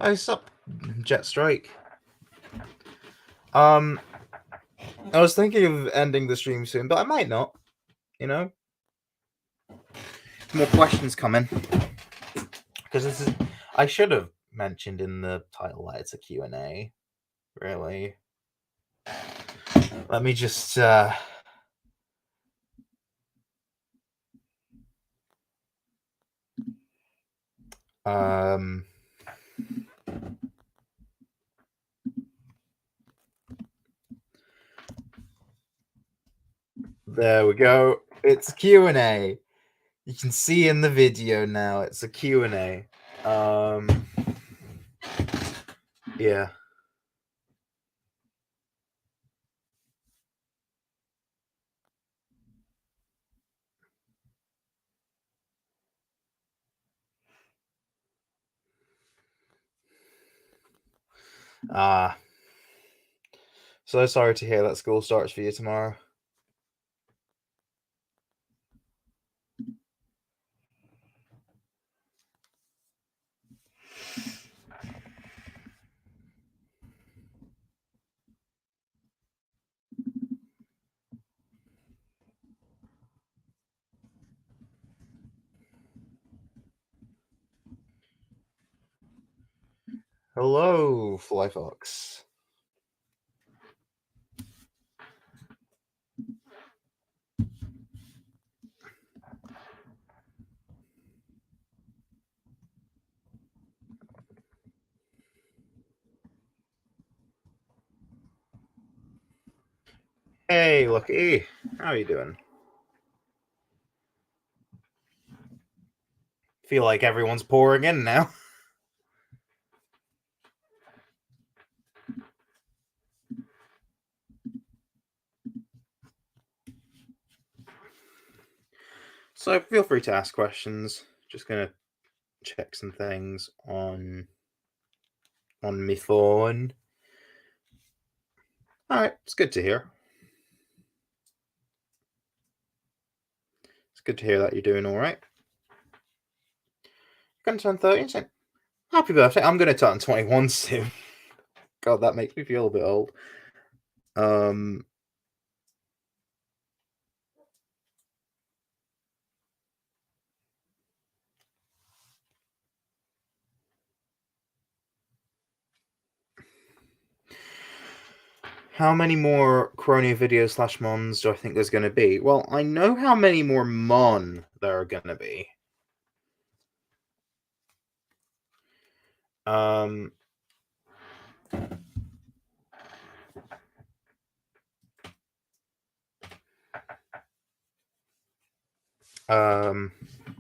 Speaker 1: Oh, sup, Jet Strike. I was thinking of ending the stream soon, but I might not. You know, more questions coming because this is. I should have mentioned in the title that it's a Q&A. Really. Let me just. There we go. It's Q&A. You can see in the video now. It's a Q&A. Yeah. So sorry to hear that school starts for you tomorrow. Hello, Flyfox. Hey, Lucky. How are you doing? Feel like everyone's pouring in now. So feel free to ask questions. Just gonna check some things on my phone. All right, it's good to hear. It's good to hear that you're doing all right. You're gonna turn 13 soon. Happy birthday! I'm gonna turn 21 soon. God, that makes me feel a bit old. How many more Croneo videos / mons do I think there's going to be? Well, I know how many more mon there are going to be.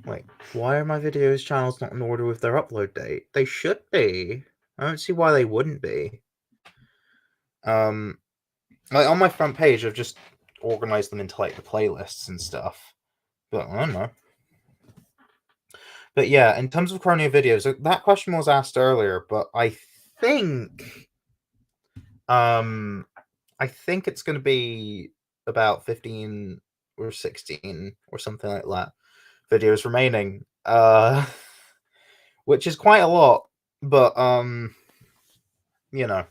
Speaker 1: Wait. Why are my videos channels not in order with their upload date? They should be. I don't see why they wouldn't be. Like on my front page, I've just organized them into like the playlists and stuff. But I don't know. But yeah, in terms of Croneo videos, that question was asked earlier, but I think it's going to be about 15 or 16 or something like that videos remaining, which is quite a lot, but you know,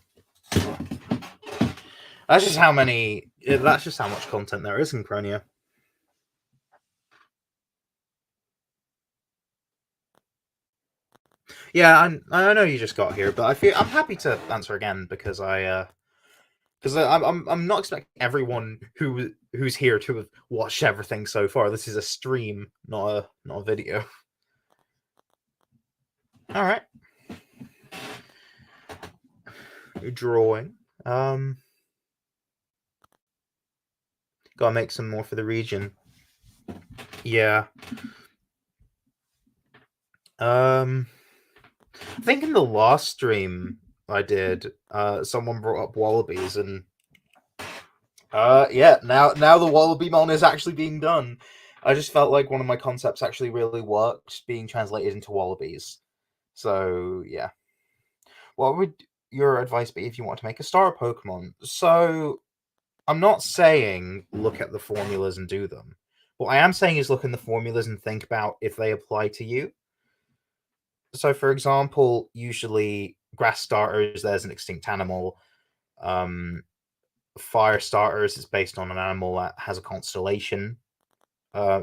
Speaker 1: that's just how much content there is in Croneo. Yeah, I know you just got here, but I'm happy to answer again because I'm not expecting everyone who's here to have watched everything so far. This is a stream, not a video. All right, drawing. Gotta make some more for the region. Yeah. I think in the last stream I did, someone brought up wallabies, and yeah, now the wallaby mon is actually being done. I just felt like one of my concepts actually really worked being translated into wallabies. So yeah. What would your advice be if you want to make a star Pokemon? So I'm not saying look at the formulas and do them. What I am saying is look in the formulas and think about if they apply to you. So, for example, usually grass starters, there's an extinct animal. Fire starters is based on an animal that has a constellation. Uh,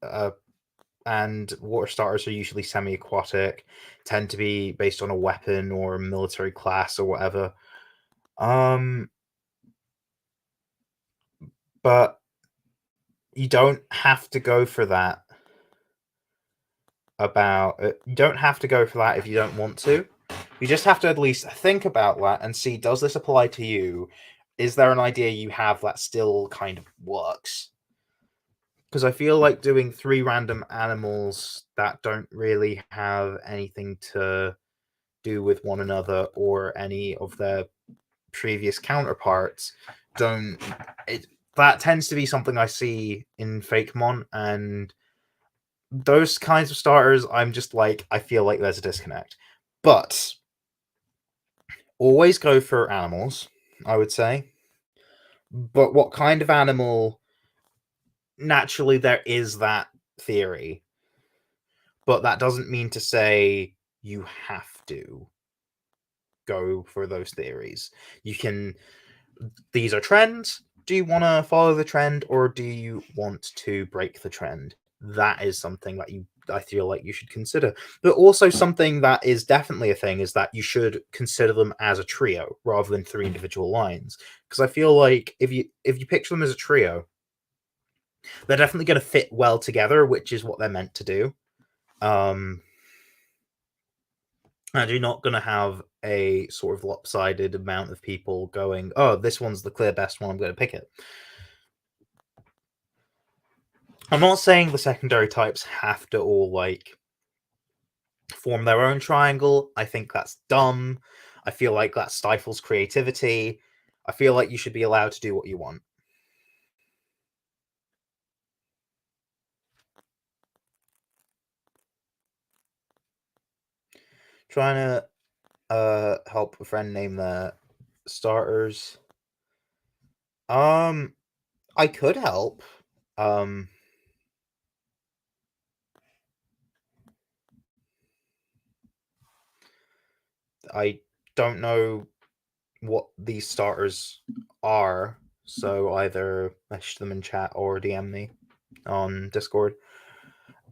Speaker 1: uh, and water starters are usually semi-aquatic, tend to be based on a weapon or a military class or whatever. But you don't have to go for that. You don't have to go for that if you don't want to. You just have to at least think about that and see, does this apply to you? Is there an idea you have that still kind of works? Because I feel like doing 3 random animals that don't really have anything to do with one another or any of their previous counterparts don't it that tends to be something I see in Fakemon, and those kinds of starters I'm just like, I feel like there's a disconnect. But always go for animals, I would say. But what kind of animal? Naturally, there is that theory, but that doesn't mean to say you have to go for those theories. You can. These are trends. Do you want to follow the trend, or do you want to break the trend? That is something that I feel like you should consider. But also something that is definitely a thing is that you should consider them as a trio rather than 3 individual lines. Because I feel like if you picture them as a trio, they're definitely going to fit well together, which is what they're meant to do. And you're not going to have a sort of lopsided amount of people going, oh, this one's the clear best one, I'm going to pick it. I'm not saying the secondary types have to all, like, form their own triangle. I think that's dumb. I feel like that stifles creativity. I feel like you should be allowed to do what you want. Trying to help a friend name their starters. I could help. I don't know what these starters are, so either message them in chat or DM me on Discord.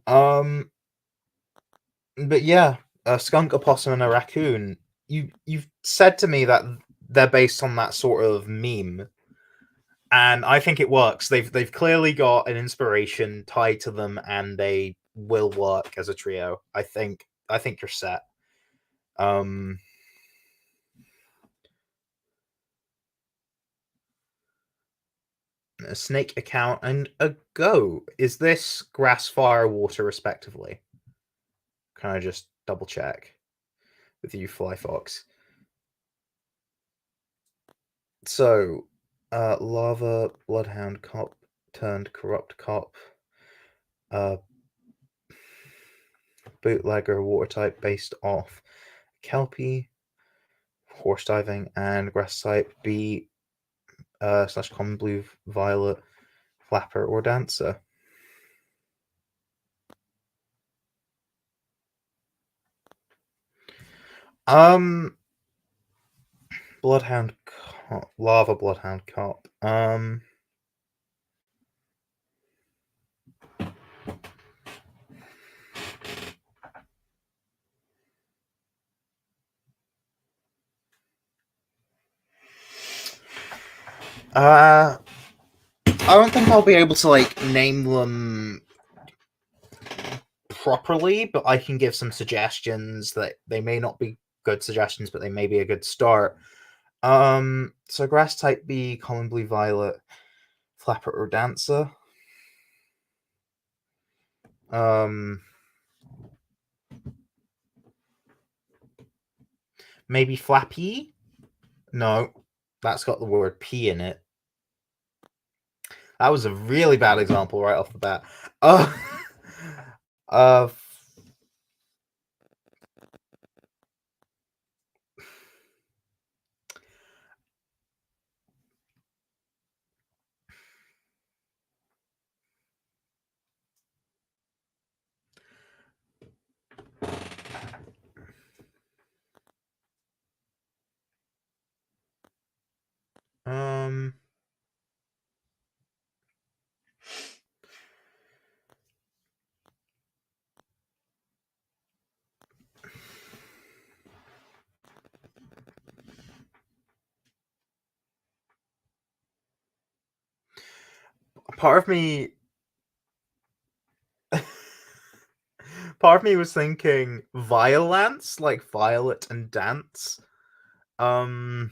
Speaker 1: But yeah, a skunk, a possum, and a raccoon. You've said to me that they're based on that sort of meme, and I think it works. They've clearly got an inspiration tied to them, and they will work as a trio. I think you're set. Um, a snake, a cow, and a goat. Is this grass, fire, water, respectively? Can I just double check with you, Fly Fox? So, lava, bloodhound, cop, turned corrupt cop, bootlegger, water type based off kelpie, horse diving, and grass type B / common blue, violet, flapper, or dancer. Bloodhound cop, lava bloodhound cop. I don't think I'll be able to like name them properly, but I can give some suggestions that they may not be good suggestions, but they may be a good start. So grass type B, common blue, violet, flapper, or dancer. Maybe flappy? No, that's got the word P in it. That was a really bad example right off the bat. Part of me was thinking violence, like violet and dance. A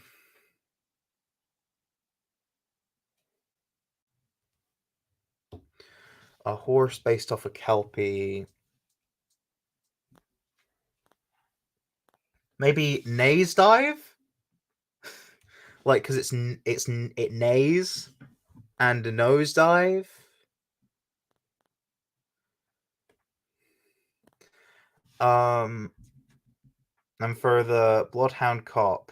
Speaker 1: horse based off a kelpie. Maybe naze dive, like because it neighs, and a nosedive. And for the bloodhound cop,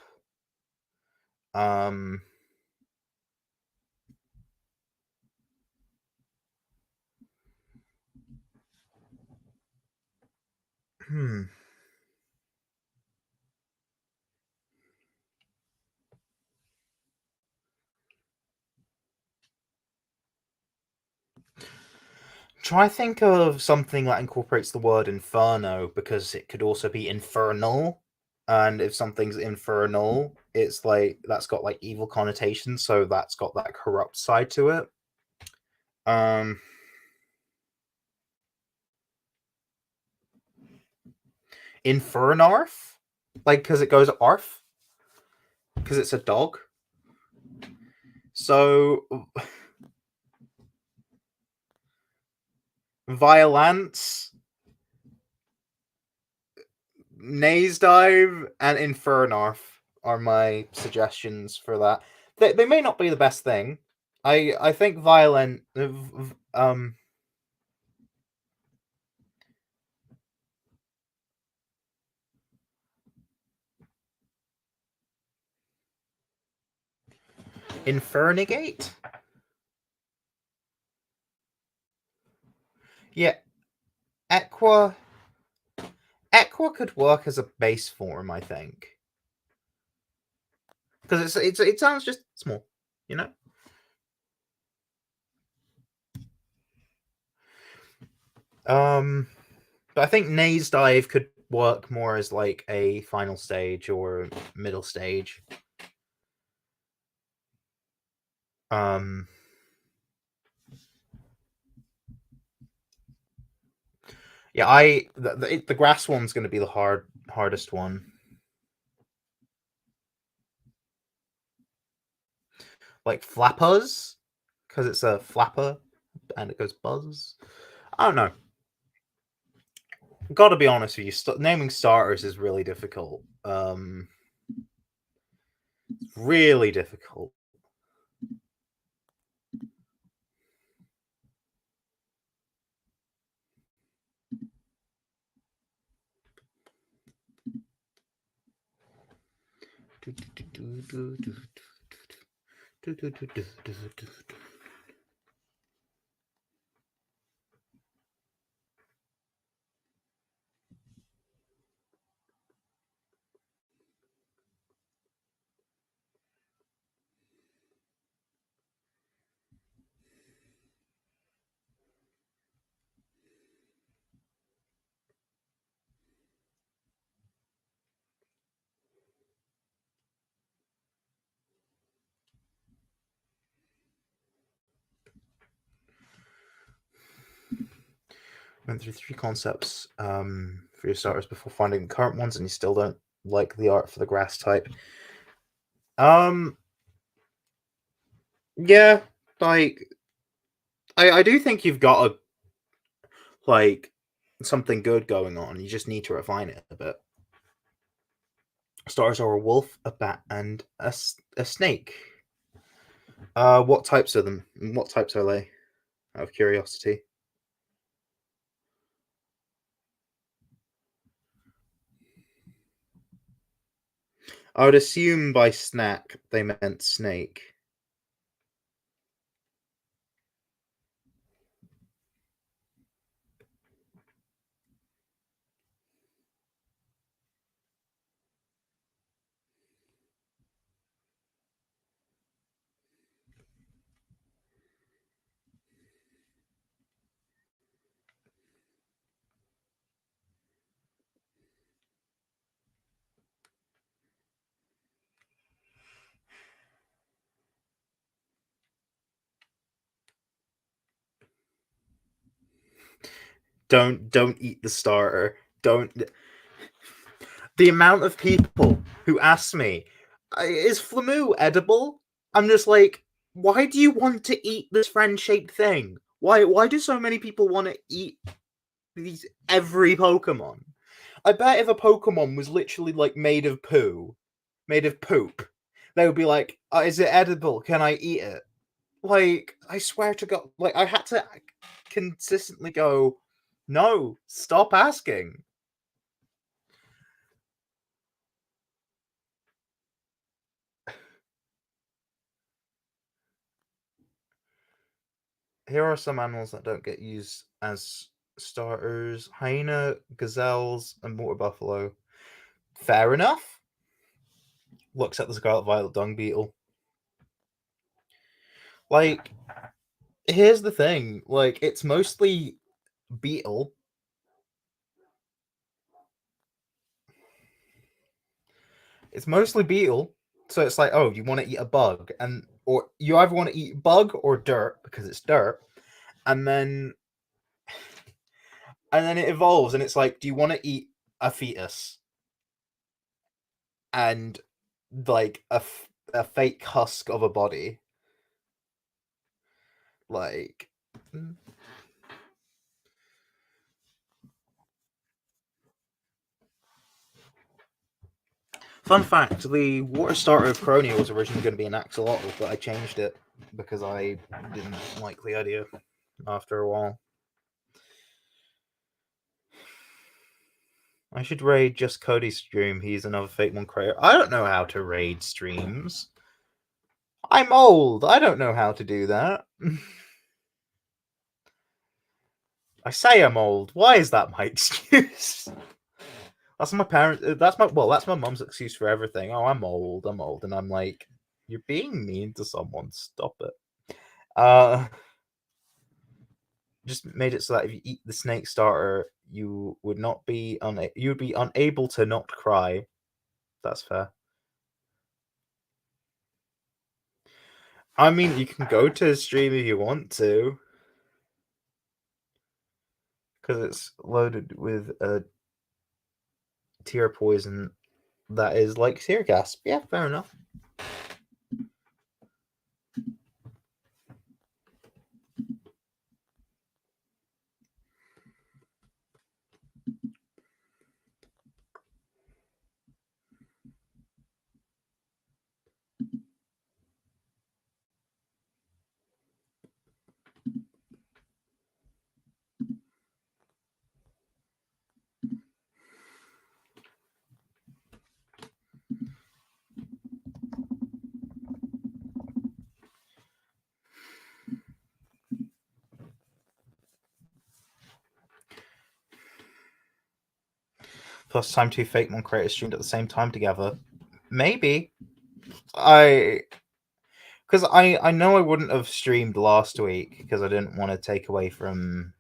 Speaker 1: Try think of something that incorporates the word inferno, because it could also be infernal. And if something's infernal, it's like that's got like evil connotations, so that's got that corrupt side to it. Infernarf, like because it goes arf, because it's a dog. So violence, nosedive, and infernarf are my suggestions for that. They may not be the best thing. I think violent infernigate. Yeah, Equa could work as a base form, I think, because it sounds just small, you know. But I think Naze Dive could work more as like a final stage or middle stage. Yeah, the grass one's going to be the hardest one. Like flappers, because it's a flapper and it goes buzz. I don't know. Gotta be honest with you, naming starters is really difficult. Really difficult. Went through 3 concepts for your starters before finding the current ones, and you still don't like the art for the grass type. Yeah, like I do think you've got something good going on. You just need to refine it a bit. Stars are a wolf, a bat, and a snake. What types are them? What types are they? Out of curiosity. I would assume by snack they meant snake. Don't eat the starter. Don't. The amount of people who ask me, "Is Flamoo edible?" I'm just like, why do you want to eat this friend-shaped thing? Why do so many people want to eat every Pokemon? I bet if a Pokemon was literally like made of poop, they would be like, "Is it edible? Can I eat it?" Like, I swear to God, like I had to consistently go, "No, stop asking." Here are some animals that don't get used as starters: hyena, gazelles, and water buffalo. Fair enough. Looks at the scarlet violet dung beetle. Like, here's the thing. Like, it's mostly beetle. It's mostly beetle. So it's like, oh, you want to eat a bug, or you either want to eat bug or dirt because it's dirt, and then it evolves, and it's like, do you want to eat a fetus and like a fake husk of a body? Like, fun fact: the water starter of Croneo was originally going to be an axolotl, but I changed it because I didn't like the idea after a while. I should raid just Cody's stream. He's another fake one creator. I don't know how to raid streams. I'm old. I don't know how to do that. I say I'm old. Why is that my excuse? That's my parents. That's my mom's excuse for everything. Oh, I'm old. I'm old, and I'm like, you're being mean to someone. Stop it. Just made it so that if you eat the snake starter, you would not be you would be unable to not cry. That's fair. I mean, you can go to his stream if you want to, because it's loaded with a tear poison that is like tear gas. Yeah, fair enough. plus time two Fakemon creators streamed at the same time together. Maybe. Because I know I wouldn't have streamed last week because I didn't want to take away from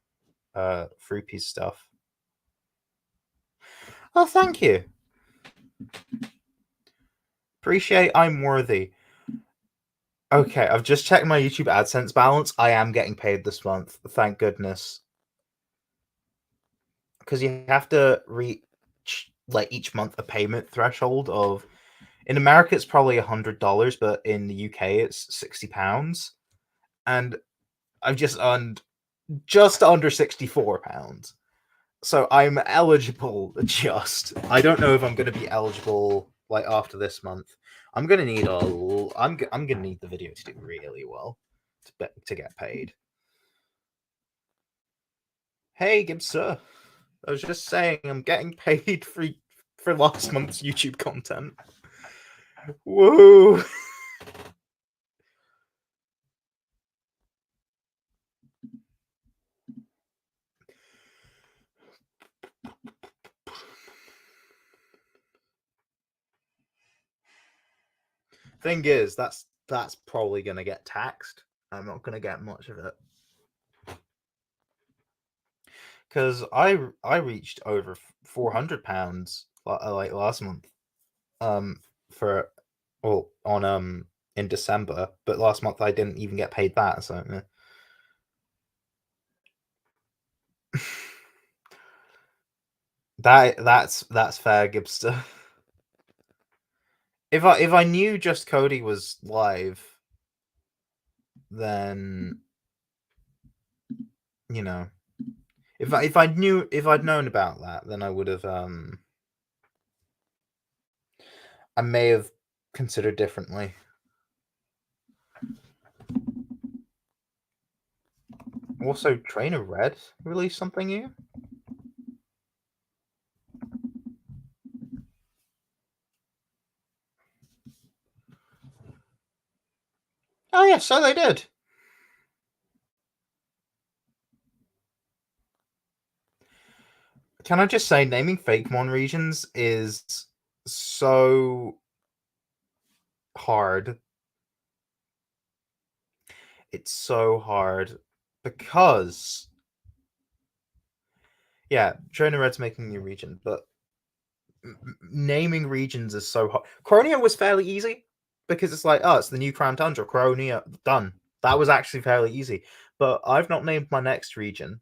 Speaker 1: Fruipy's stuff. Oh, thank you. Appreciate I'm worthy. Okay, I've just checked my YouTube AdSense balance. I am getting paid this month. Thank goodness. Because you have to reach like each month a payment threshold of, in America it's probably $100, but in the UK it's £60, and I've just earned just under £64. So I'm eligible. I don't know if I'm going to be eligible like after this month. I'm gonna need I'm gonna need the video to do really well to get paid. Hey, Gibster. I was just saying I'm getting paid for last month's YouTube content. Woo! Thing is, that's probably gonna get taxed. I'm not gonna get much of it. Because I reached over £400 like last month, for on in December, but last month I didn't even get paid that. So that's fair, Gibster. If I knew Just Cody was live, then you know, if I'd known about that, then I would have I may have considered differently. Also, Trainer Red released something new. Oh yeah, so they did. Can I just say, naming Fakemon regions is so hard. It's so hard because, yeah, Trainer Red's making a new region, but naming regions is so hard. Croneo was fairly easy because it's like, oh, it's the new Crown Tundra. Croneo, done. That was actually fairly easy. But I've not named my next region.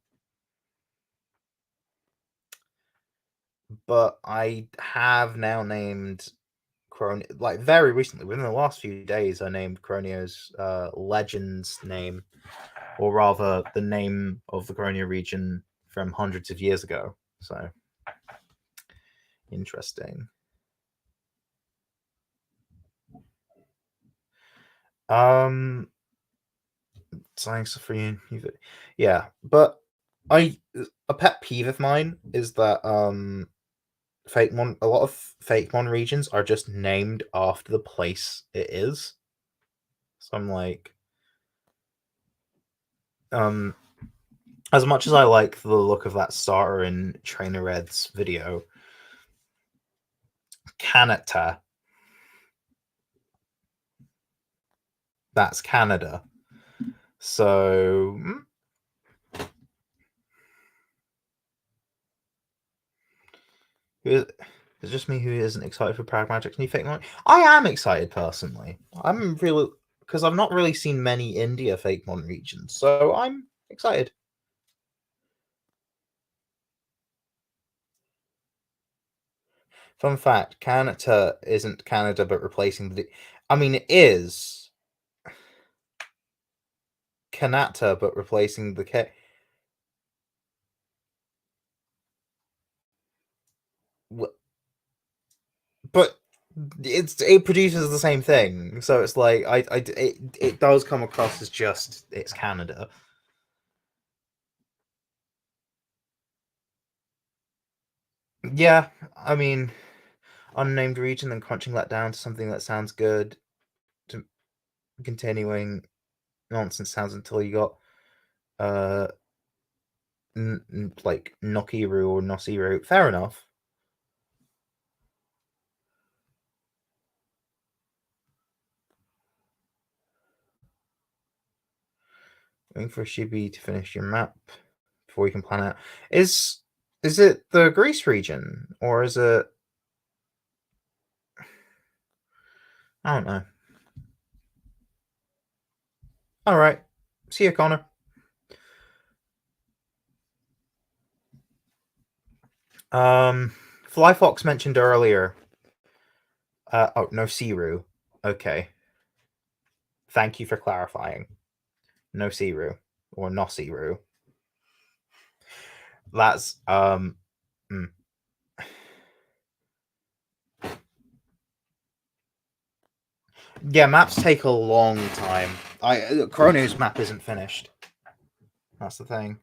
Speaker 1: But I have now named Croneo, like very recently, within the last few days, I named Croneo's Legends name, or rather the name of the Croneo region from hundreds of years ago. So interesting. Thanks for you. Yeah, but a pet peeve of mine is that Fakemon, a lot of Fakemon regions are just named after the place it is. So I'm like, as much as I like the look of that starter in Trainer Red's video, Canada, that's Canada. So it's just me who isn't excited for Pragmatic's new Fakemon. I am excited personally. I'm really, because I've not really seen many India Fakemon regions, so I'm excited. Fun fact: Canada isn't Canada, but replacing the. I mean, it is Kanata, but replacing the K. But it produces the same thing, so it's like it does come across as just it's Canada. Yeah, I mean, unnamed region, then crunching that down to something that sounds good, to continuing nonsense sounds until you got like Nokiru or Nosiru. Fair enough. Waiting for Shibi to finish your map before we can plan out. Is it the Greece region, or is it? I don't know. All right. See you, Connor. Flyfox mentioned earlier. Oh, no, Siru. Okay. Thank you for clarifying. No Siru or no Siru. That's Yeah, maps take a long time. Croneo's map isn't finished. That's the thing.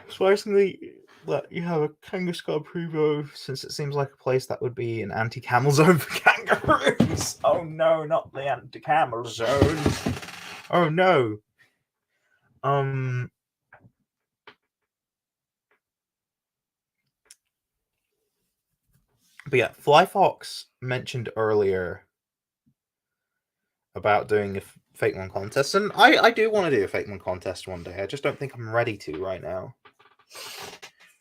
Speaker 1: Surprisingly, that you have a Kangaskar Prevo, since it seems like a place that would be an anti-camel zone for kangaroos. Oh no, not the anti-camel zone. Oh no. But yeah, Flyfox mentioned earlier about doing a Fake One contest, and I do want to do a Fake One contest one day. I just don't think I'm ready to right now,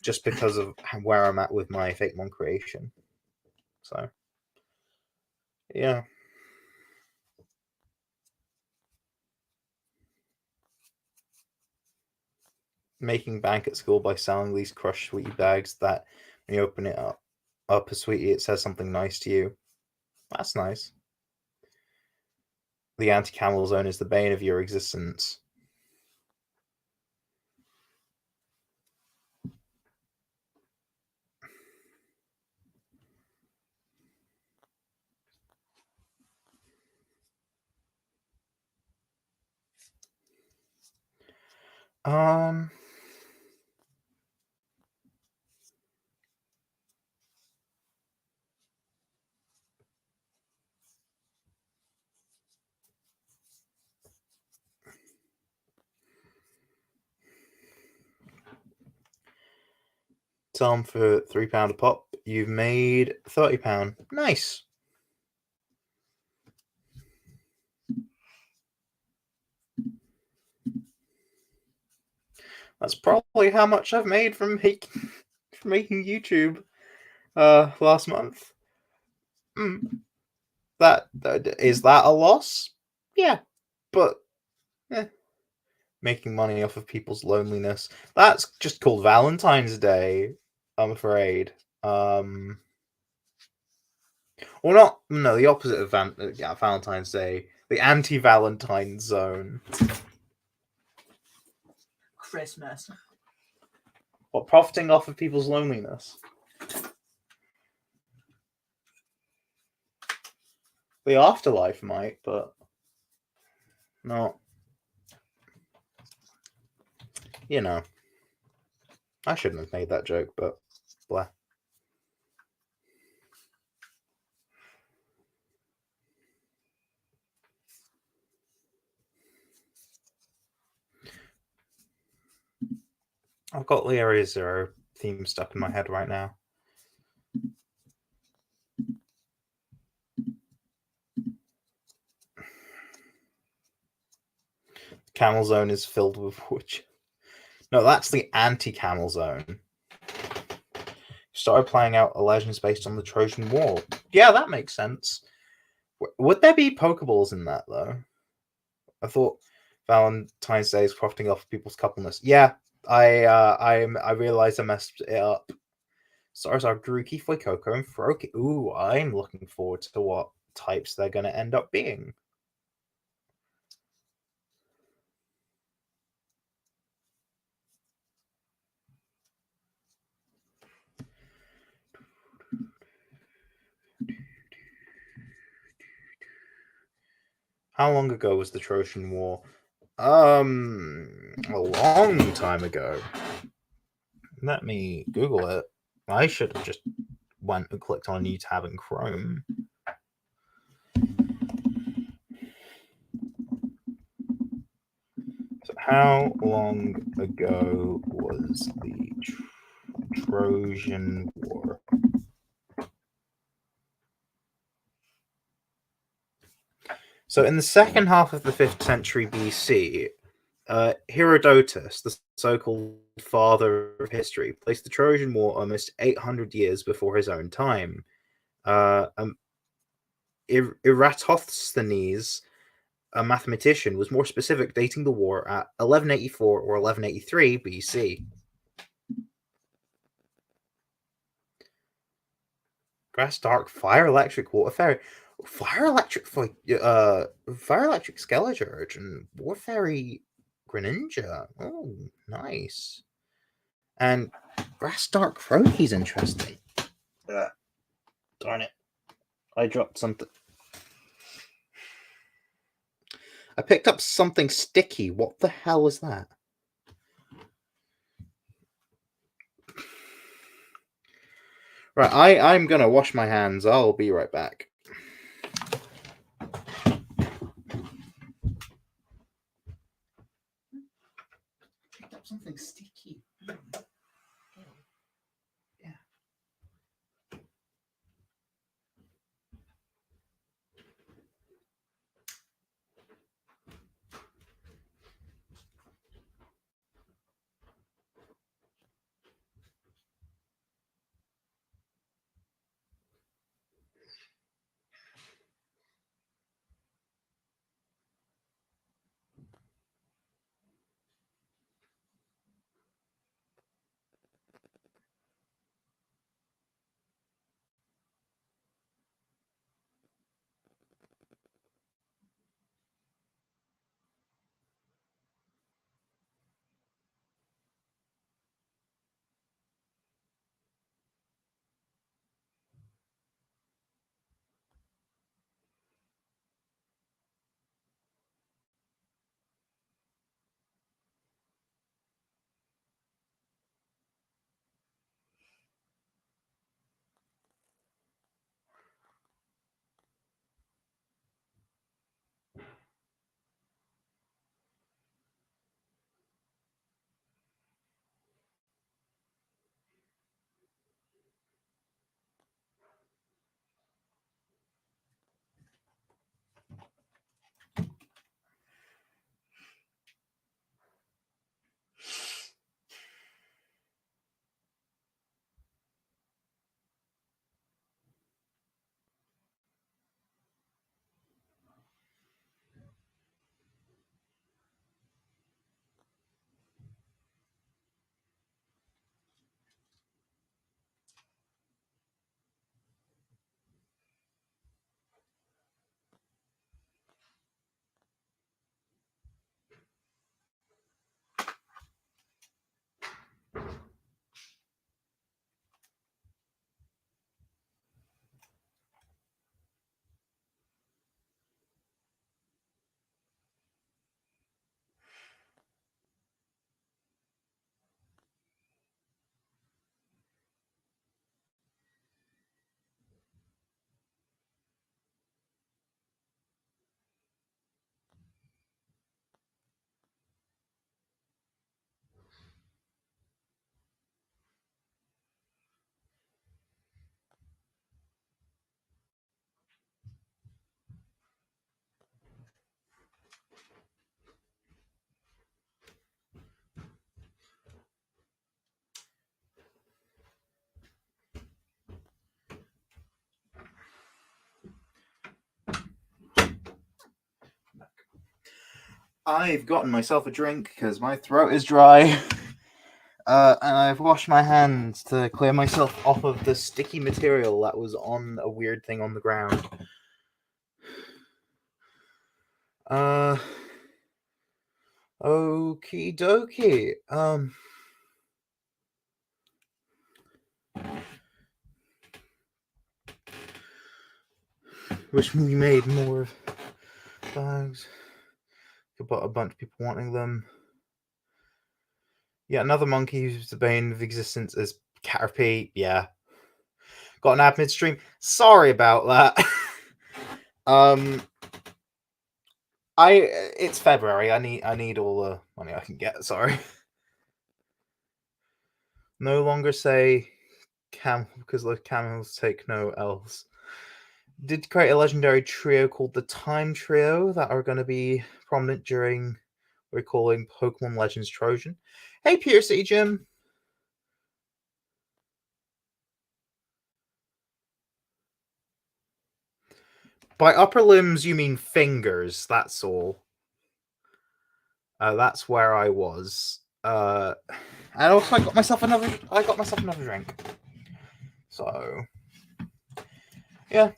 Speaker 1: just because of where I'm at with my Fake One creation. So, yeah. Making bank at school by selling these crushed sweetie bags that when you open it up a sweetie, it says something nice to you. That's nice. The anti-camel zone is the bane of your existence. Sell them for £3 a pop. You've made £30. Nice. That's probably how much I've made from making YouTube last month. That is that a loss? Yeah, but making money off of people's loneliness. That's just called Valentine's Day, I'm afraid. Well, not no, the opposite of Valentine's Day, the anti-Valentine zone. Christmas. What, profiting off of people's loneliness? The afterlife might, but not. You know, I shouldn't have made that joke, but blah. I've got the Area Zero theme stuck in my head right now. Camel Zone is filled with wood. No, that's the anti-camel zone. Started playing out a Legends based on the Trojan War. Yeah, that makes sense. Would there be Pokeballs in that, though? I thought Valentine's Day is profiting off people's coupleness. Yeah, I realized I messed it up. Charizard, Grookey, Fuecoco, and Froakie. Ooh, I'm looking forward to what types they're going to end up being. How long ago was the Trojan War? A long time ago. Let me Google it. I should have just went and clicked on a new tab in Chrome. So how long ago was the Trojan War? So in the second half of the 5th century BC, Herodotus, the so-called father of history, placed the Trojan War almost 800 years before his own time. Eratosthenes, a mathematician, was more specific, dating the war at 1184 or 1183 BC. Grass dark, fire electric, water fairy, fire electric skeleton urchin, water fairy Greninja. Oh, nice. And grass dark croaky's interesting. Darn it. I dropped something. I picked up something sticky. What the hell is that? Right, I'm gonna wash my hands. I'll be right back. Picked up something sticky. Yeah. I've gotten myself a drink because my throat is dry. And I've washed my hands to clear myself off of the sticky material that was on a weird thing on the ground. Okie dokie. Wish we made more bags. Got a bunch of people wanting them. Yeah, another monkey who's the bane of existence is Caterpie. Yeah. Got an ad midstream. Sorry about that. It's February. I need all the money I can get. Sorry. No longer say camel because the camels take no L's. did create a legendary trio called the Time Trio that are going to be prominent during what we're calling Pokemon Legends Trojan. Hey, Piercy Jim. By upper limbs, you mean fingers. That's all. That's where I was. And also, I got myself another drink. So, yeah.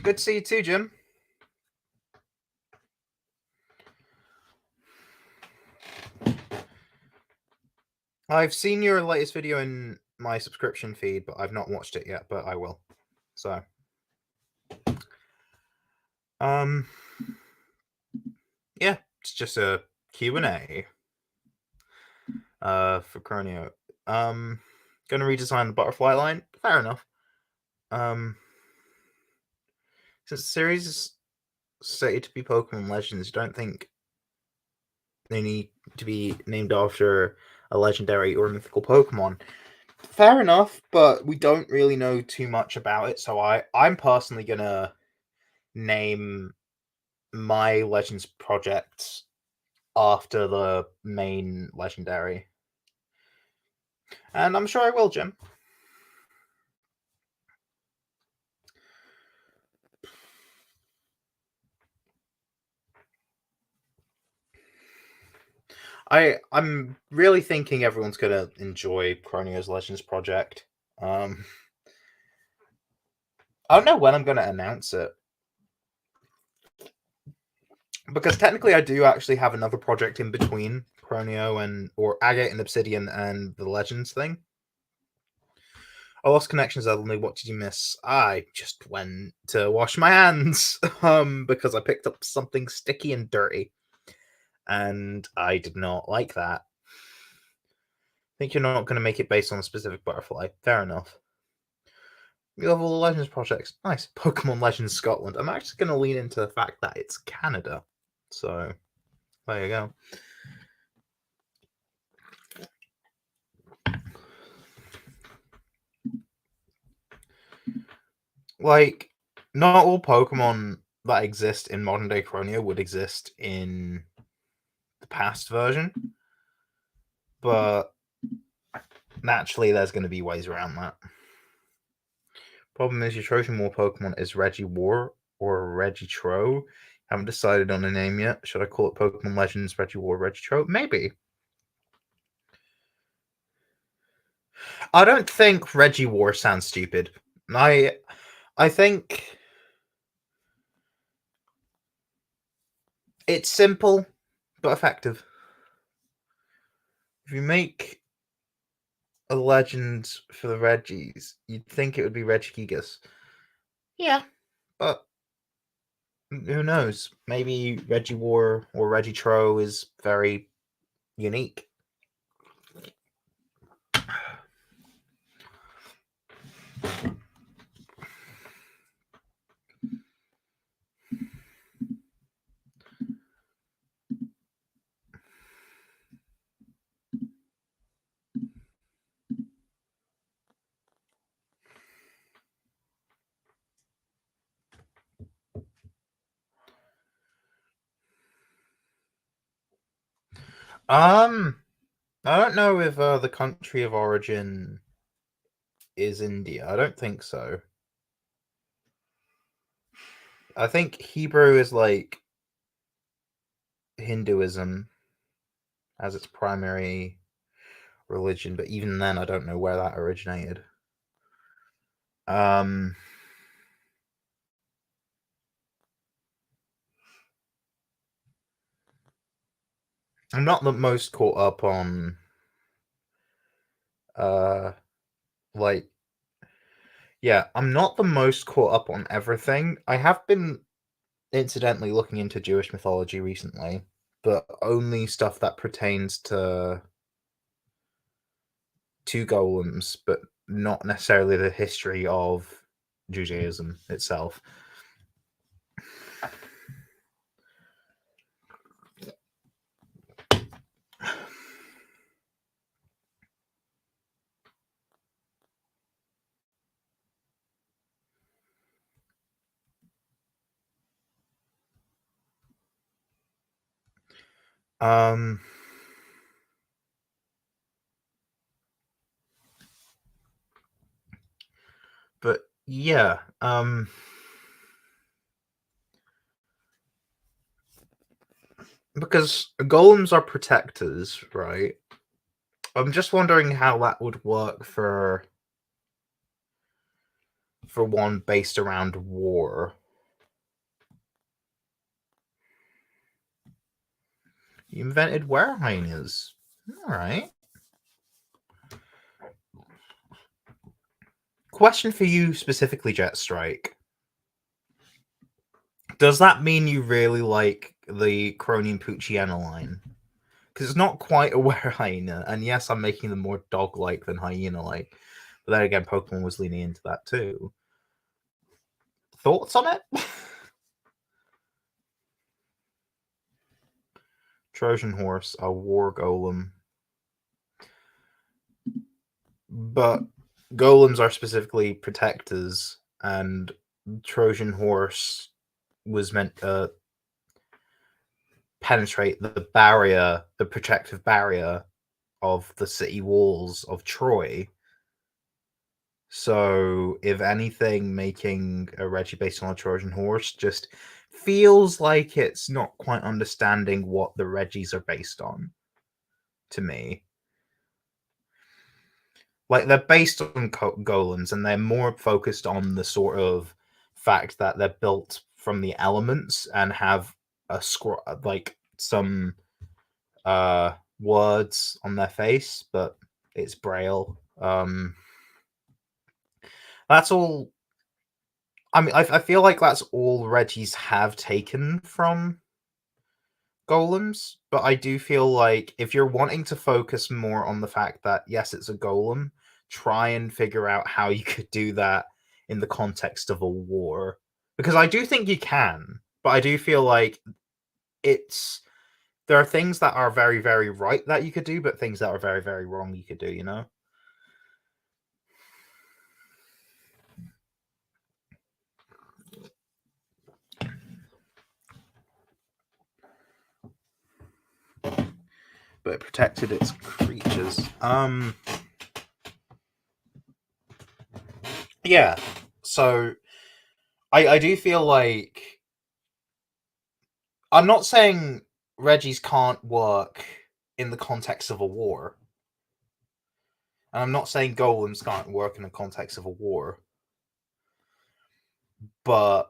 Speaker 1: Good to see you too, Jim. I've seen your latest video in my subscription feed, but I've not watched it yet, but I will. So, yeah, it's just a Q&A for Croneo. Gonna redesign the butterfly line. Fair enough. Since the series is stated to be Pokemon Legends, don't think they need to be named after a legendary or mythical Pokemon. Fair enough, but we don't really know too much about it, so I'm personally gonna name my Legends project after the main legendary. And I'm sure I will, Jim. I'm really thinking everyone's gonna enjoy Croneo's Legends project. I don't know when I'm gonna announce it. Because technically I do actually have another project in between Croneo or Agate and Obsidian and the Legends thing. I lost connections suddenly. What did you miss? I just went to wash my hands because I picked up something sticky and dirty. And I did not like that. I think you're not going to make it based on a specific butterfly. Fair enough. We love all the Legends projects. Nice. Pokemon Legends Scotland. I'm actually going to lean into the fact that it's Canada. So, there you go. Like, not all Pokemon that exist in modern day Croneo would exist in the past version, but naturally there's going to be ways around that. Problem is, your Trojan War Pokemon is Regiwar or Regitro. Haven't decided on a name yet. Should I call it Pokemon Legends Regiwar Regitro? Maybe. I don't think Regiwar sounds stupid. I think it's simple but effective. If you make a legend for the Reggies, you'd think it would be Regigigas. Yeah, but who knows? Maybe Regiwar or Regitro is very unique. I don't know if the country of origin is India. I don't think so. I think Hebrew is like Hinduism as its primary religion, but even then, I don't know where that originated. I'm not the most caught up on like yeah, I'm not the most caught up on everything. I have been incidentally looking into Jewish mythology recently, but only stuff that pertains to golems, but not necessarily the history of Judaism itself. But yeah, because golems are protectors, right? I'm just wondering how that would work for one based around war. You invented were hyenas. Alright. Question for you specifically, Jetstrike. Does that mean you really like the Croneo and Pucciana line? Because it's not quite a were hyena, and yes, I'm making them more dog-like than hyena-like. But then again, Pokemon was leaning into that too. Thoughts on it? Trojan Horse, a war golem. But golems are specifically protectors, and Trojan Horse was meant to penetrate the barrier, the protective barrier of the city walls of Troy. So, if anything, making a Reggie based on a Trojan Horse just feels like it's not quite understanding what the Reggies are based on to me. Like, they're based on golems, and they're more focused on the sort of fact that they're built from the elements and have a like some words on their face, but it's braille. That's all. I mean, I feel like that's all Reggies have taken from golems, but I do feel like if you're wanting to focus more on the fact that yes, it's a golem, try and figure out how you could do that in the context of a war, because I do think you can, but I do feel like there are things that are very, very right that you could do, but things that are very, very wrong you could do, you know? But it protected its creatures. Yeah. So I do feel like I'm not saying Reggies can't work in the context of a war. And I'm not saying golems can't work in the context of a war. But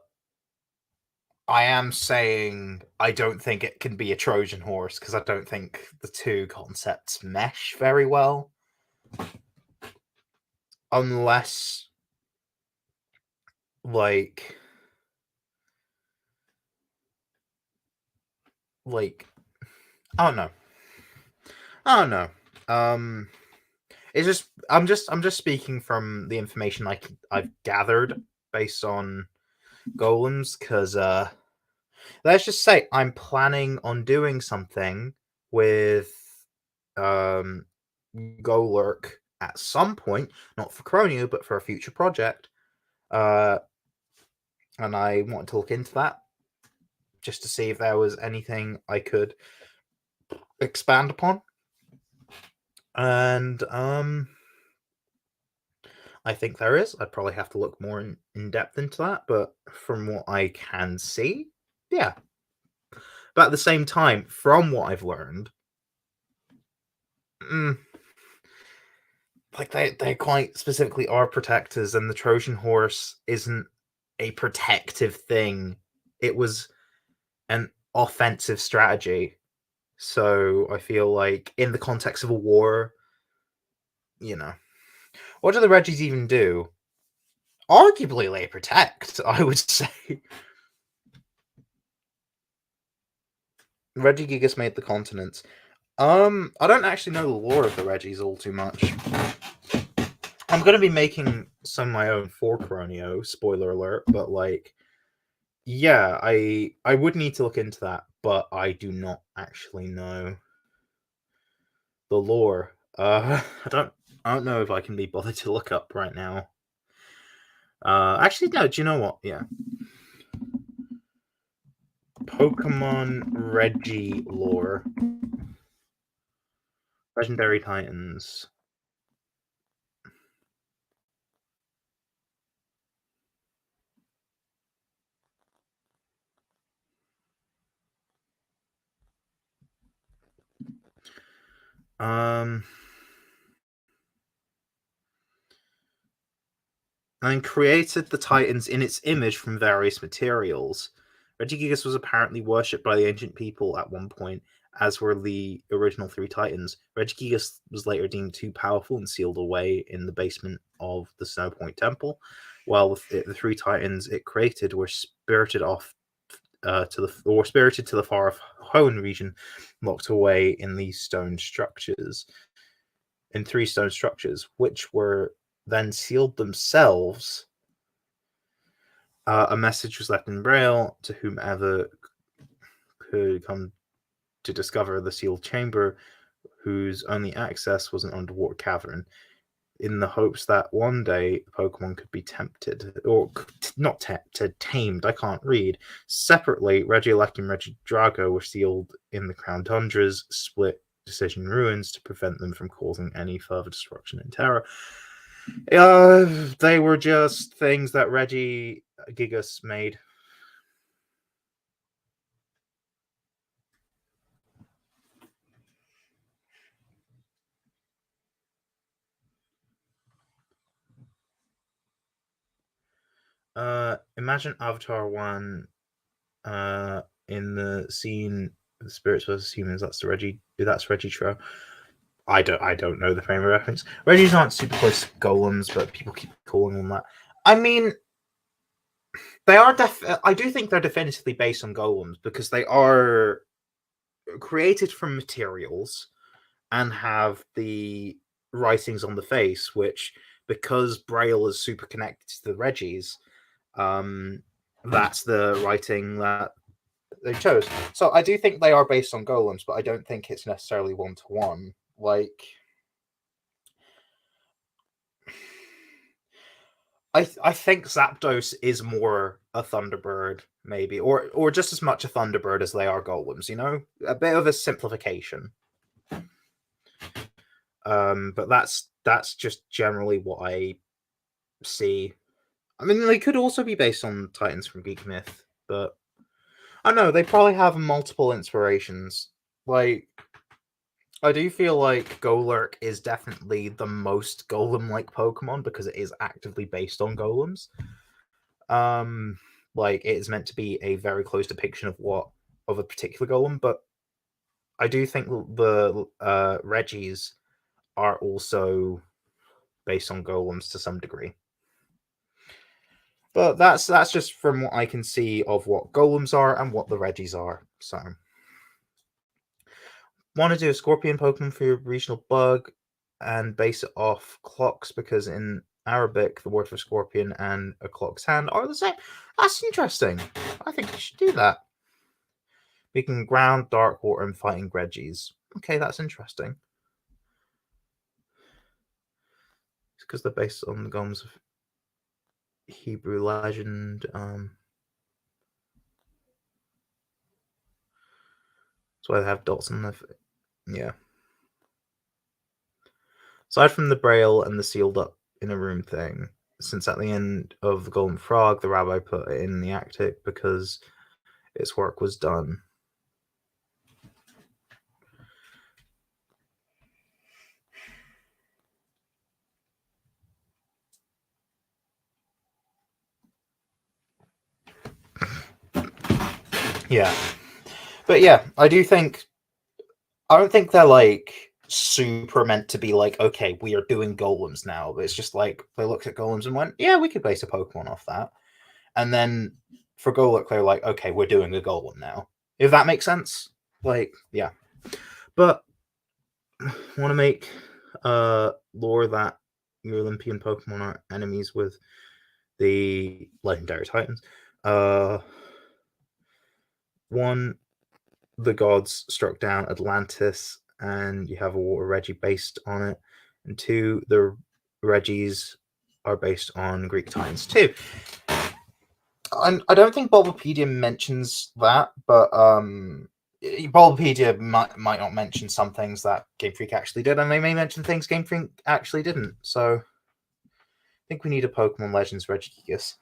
Speaker 1: I am saying I don't think it can be a Trojan horse because I don't think the two concepts mesh very well. Unless, like I don't know. I don't know. It's just I'm just speaking from the information I've gathered based on golems, because let's just say I'm planning on doing something with Golurk at some point, not for Croneo, but for a future project. And I wanted to look into that just to see if there was anything I could expand upon. And I think there is. I'd probably have to look more in depth into that, but from what I can see, yeah. But at the same time, from what I've learned, like they quite specifically are protectors, and the Trojan horse isn't a protective thing. It was an offensive strategy. So I feel like in the context of a war, you know, what do the Reggies even do? Arguably, they protect, I would say. Regigigas made the continents. I don't actually know the lore of the Reggies all too much. I'm gonna be making some of my own for Croneo, spoiler alert, but like, yeah, I would need to look into that, but I do not actually know the lore. I don't know if I can be bothered to look up right now. Actually, no. Do you know what? Yeah. Pokemon Reggie lore. Legendary Titans. And created the Titans in its image from various materials. Regigigas was apparently worshipped by the ancient people at one point, as were the original three Titans. Regigigas was later deemed too powerful and sealed away in the basement of the Snowpoint Temple, while the three Titans it created were spirited off spirited to the far Hoenn region, locked away in these stone structures, in three stone structures, which were then sealed themselves. A message was left in Braille to whomever could come to discover the sealed chamber, whose only access was an underwater cavern, in the hopes that one day Pokemon could be tempted, or not tempted, tamed. I can't read. Separately, Regieleki and Regidrago were sealed in the Crown Tundra's split decision ruins to prevent them from causing any further destruction and terror. They were just things that Regigigas made. Imagine Avatar 1 in the scene the Spirits versus Humans. That's Regitro. I don't know the frame of reference. Regis aren't super close to golems, but people keep calling them that. I mean, they are I do think they're definitively based on golems because they are created from materials and have the writings on the face, which, because Braille is super connected to the Regis, that's the writing that they chose. So I do think they are based on golems, but I don't think it's necessarily one to one. Like, I think Zapdos is more a Thunderbird, maybe, or just as much a Thunderbird as they are golems. You know, a bit of a simplification. But that's just generally what I see. I mean, they could also be based on Titans from Geek Myth, but I don't know. They probably have multiple inspirations. Like, I do feel like Golurk is definitely the most golem-like Pokemon because it is actively based on golems. Like, it is meant to be a very close depiction of a particular golem, but I do think the Regis are also based on golems to some degree. But that's just from what I can see of what golems are and what the Regis are. So, want to do a Scorpion Pokemon for your regional bug and base it off clocks because in Arabic the word for scorpion and a clock's hand are the same. That's interesting. I think you should do that. We can ground, dark water, and fighting Regis. Okay, that's interesting. It's because they're based on the golems of Hebrew legend. That's why they have dots on their. Yeah. Aside from the Braille and the sealed up in a room thing, since at the end of the Golden Frog, the rabbi put it in the Actic because its work was done. Yeah. But yeah, I don't think they're like super meant to be like, okay, we are doing golems now. But it's just like they looked at golems and went, yeah, we could base a Pokemon off that. And then for Golurk, they're like, okay, we're doing a golem now. If that makes sense. Like, yeah. But want to make lore that your Olympian Pokemon are enemies with the legendary Titans. One, the gods struck down Atlantis, and you have a water Regi based on it. And two, the Regis are based on Greek Titans too. I don't think Bulbapedia mentions that, but Bulbapedia might not mention some things that Game Freak actually did, and they may mention things Game Freak actually didn't. So I think we need a Pokemon Legends Regigigas.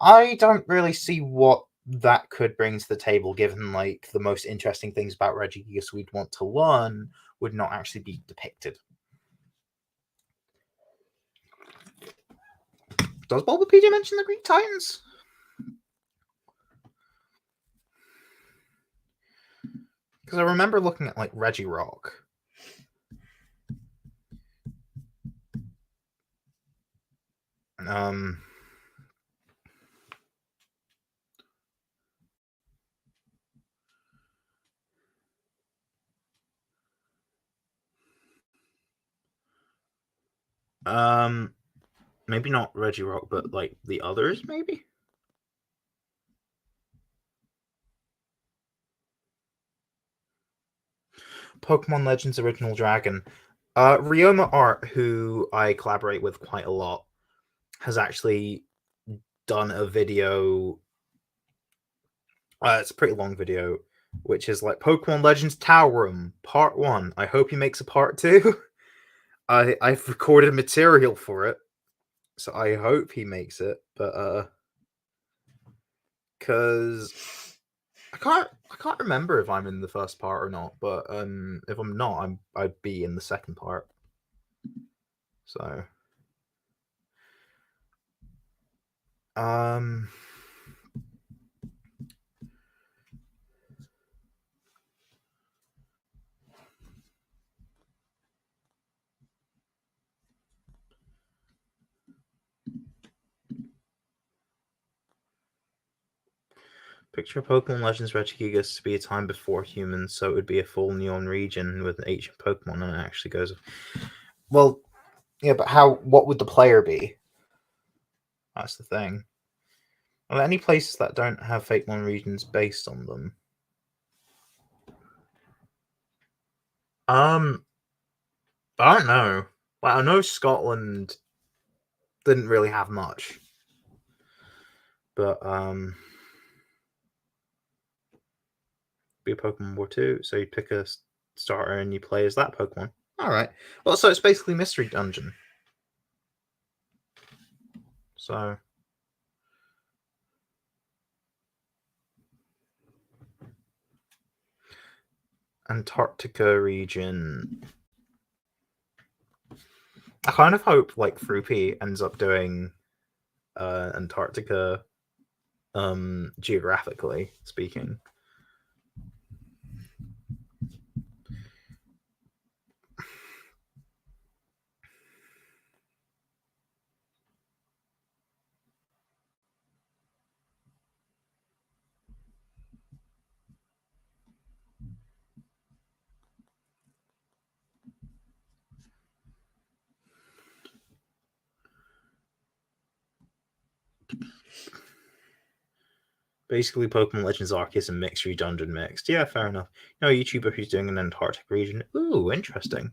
Speaker 1: I don't really see what that could bring to the table, given like the most interesting things about Regigigas we'd want to learn would not actually be depicted. Does Bulbapedia mention the Greek Titans? Because I remember looking at like Regirock. Maybe not Regirock, but like the others, maybe? Pokemon Legends Original Dragon. Ryoma Art, who I collaborate with quite a lot, has actually done a video. It's a pretty long video, which is like Pokemon Legends Tower Room Part 1. I hope he makes a Part 2. I've recorded material for it, so I hope he makes it. But because I can't remember if I'm in the first part or not. But if I'm not, I'd be in the second part. So picture Pokemon Legends Regigigas to be a time before humans, so it would be a full neon region with ancient Pokemon, and it actually goes. Well, yeah, but what would the player be? That's the thing. Are there any places that don't have Fakemon regions based on them? I don't know. Well, I know Scotland didn't really have much, but be a Pokemon War 2, so you pick a starter and you play as that Pokemon. All right. Well, so it's basically Mystery Dungeon. So Antarctica region. I kind of hope like Fruipy ends up doing Antarctica geographically speaking. Basically, Pokemon Legends Arceus and Mystery Dungeon mixed. Yeah, fair enough. No YouTuber who's doing an Antarctic region. Ooh, interesting.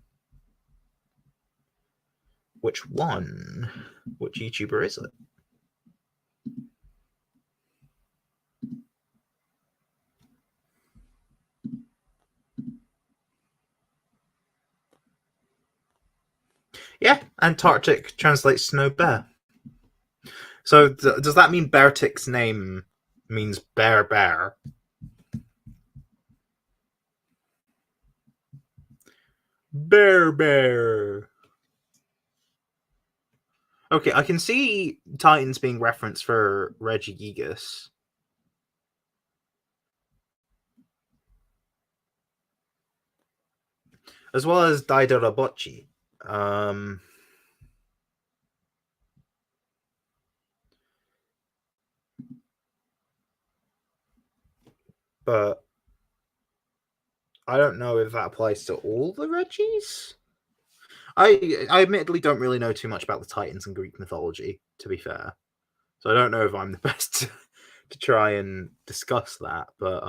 Speaker 1: Which one? Which YouTuber is it? Yeah, Antarctic translates snow bear. So does that mean Beartic's name means bear? Bear. Okay, I can see Titans being referenced for Regigigas. As well as Daidorabochi. But I don't know if that applies to all the Reggies. I admittedly don't really know too much about the Titans and Greek mythology, to be fair. So I don't know if I'm the best to try and discuss that, but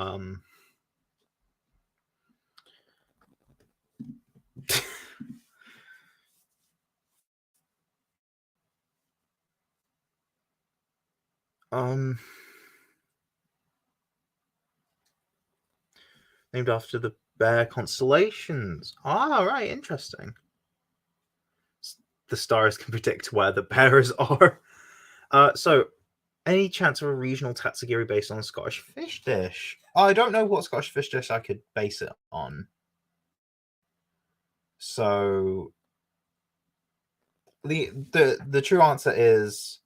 Speaker 1: named after the bear constellations. Ah, right, interesting. The stars can predict where the bears are. So, any chance of a regional tatsugiri based on a Scottish fish dish? I don't know what Scottish fish dish I could base it on. So, the true answer is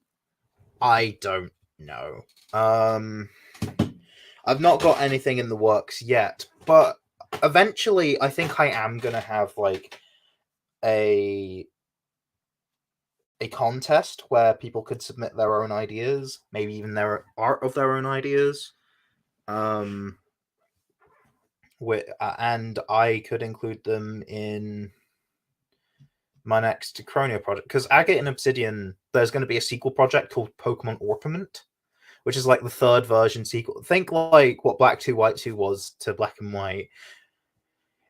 Speaker 1: I don't know. I've not got anything in the works yet, but eventually I think I am gonna have like a contest where people could submit their own ideas, maybe even their art of their own ideas. And I could include them in my next Croneo project, because Agate and Obsidian, there's going to be a sequel project called Pokemon Orpiment, which is like the third version sequel. Think like what Black 2 White 2 was to Black and White,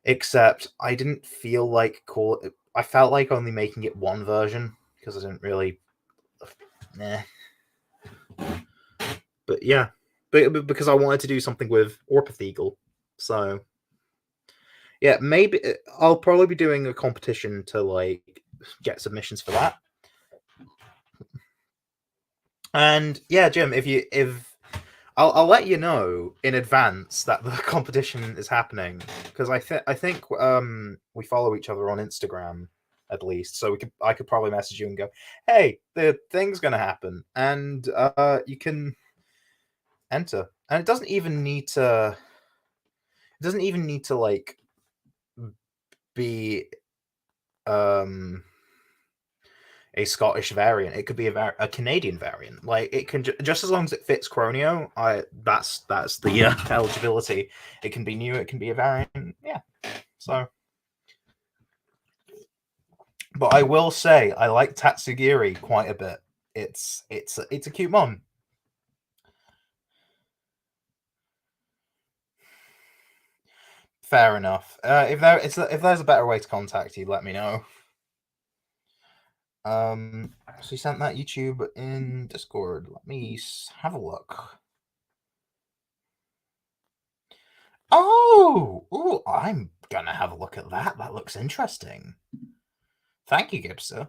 Speaker 1: except I didn't feel like I felt like only making it one version because I didn't really but yeah, but because I wanted to do something with Orpithegel, so yeah, maybe I'll probably be doing a competition to like get submissions for that. And yeah, Jim, if I'll let you know in advance that the competition is happening, because I think we follow each other on Instagram at least, so I could probably message you and go, hey, the thing's gonna happen, and you can enter, and it doesn't even need to like be a Scottish variant. It could be a Canadian variant. Like it can just as long as it fits Croneo. That's the eligibility. It can be new. It can be a variant. Yeah. So, but I will say I like Tatsugiri quite a bit. It's a cute mon. Fair enough. If there's a better way to contact you, let me know. So you sent that YouTube in Discord. Let me have a look. Oh, I'm gonna have a look at that. That looks interesting. Thank you, Gibster.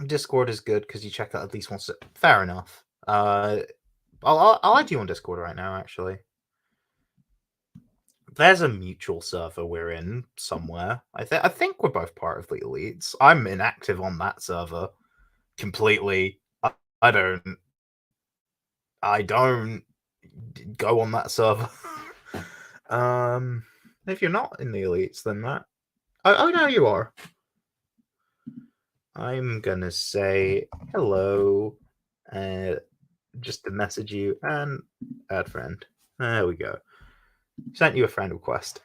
Speaker 1: Discord is good because you check that at least once. Fair enough. I'll add you on Discord right now. Actually, there's a mutual server we're in somewhere. I think we're both part of the elites. I'm inactive on that server completely. I don't go on that server. If you're not in the elites, then that. Oh no, you are. I'm gonna say hello, just to message you and add friend. There we go. Sent you a friend request.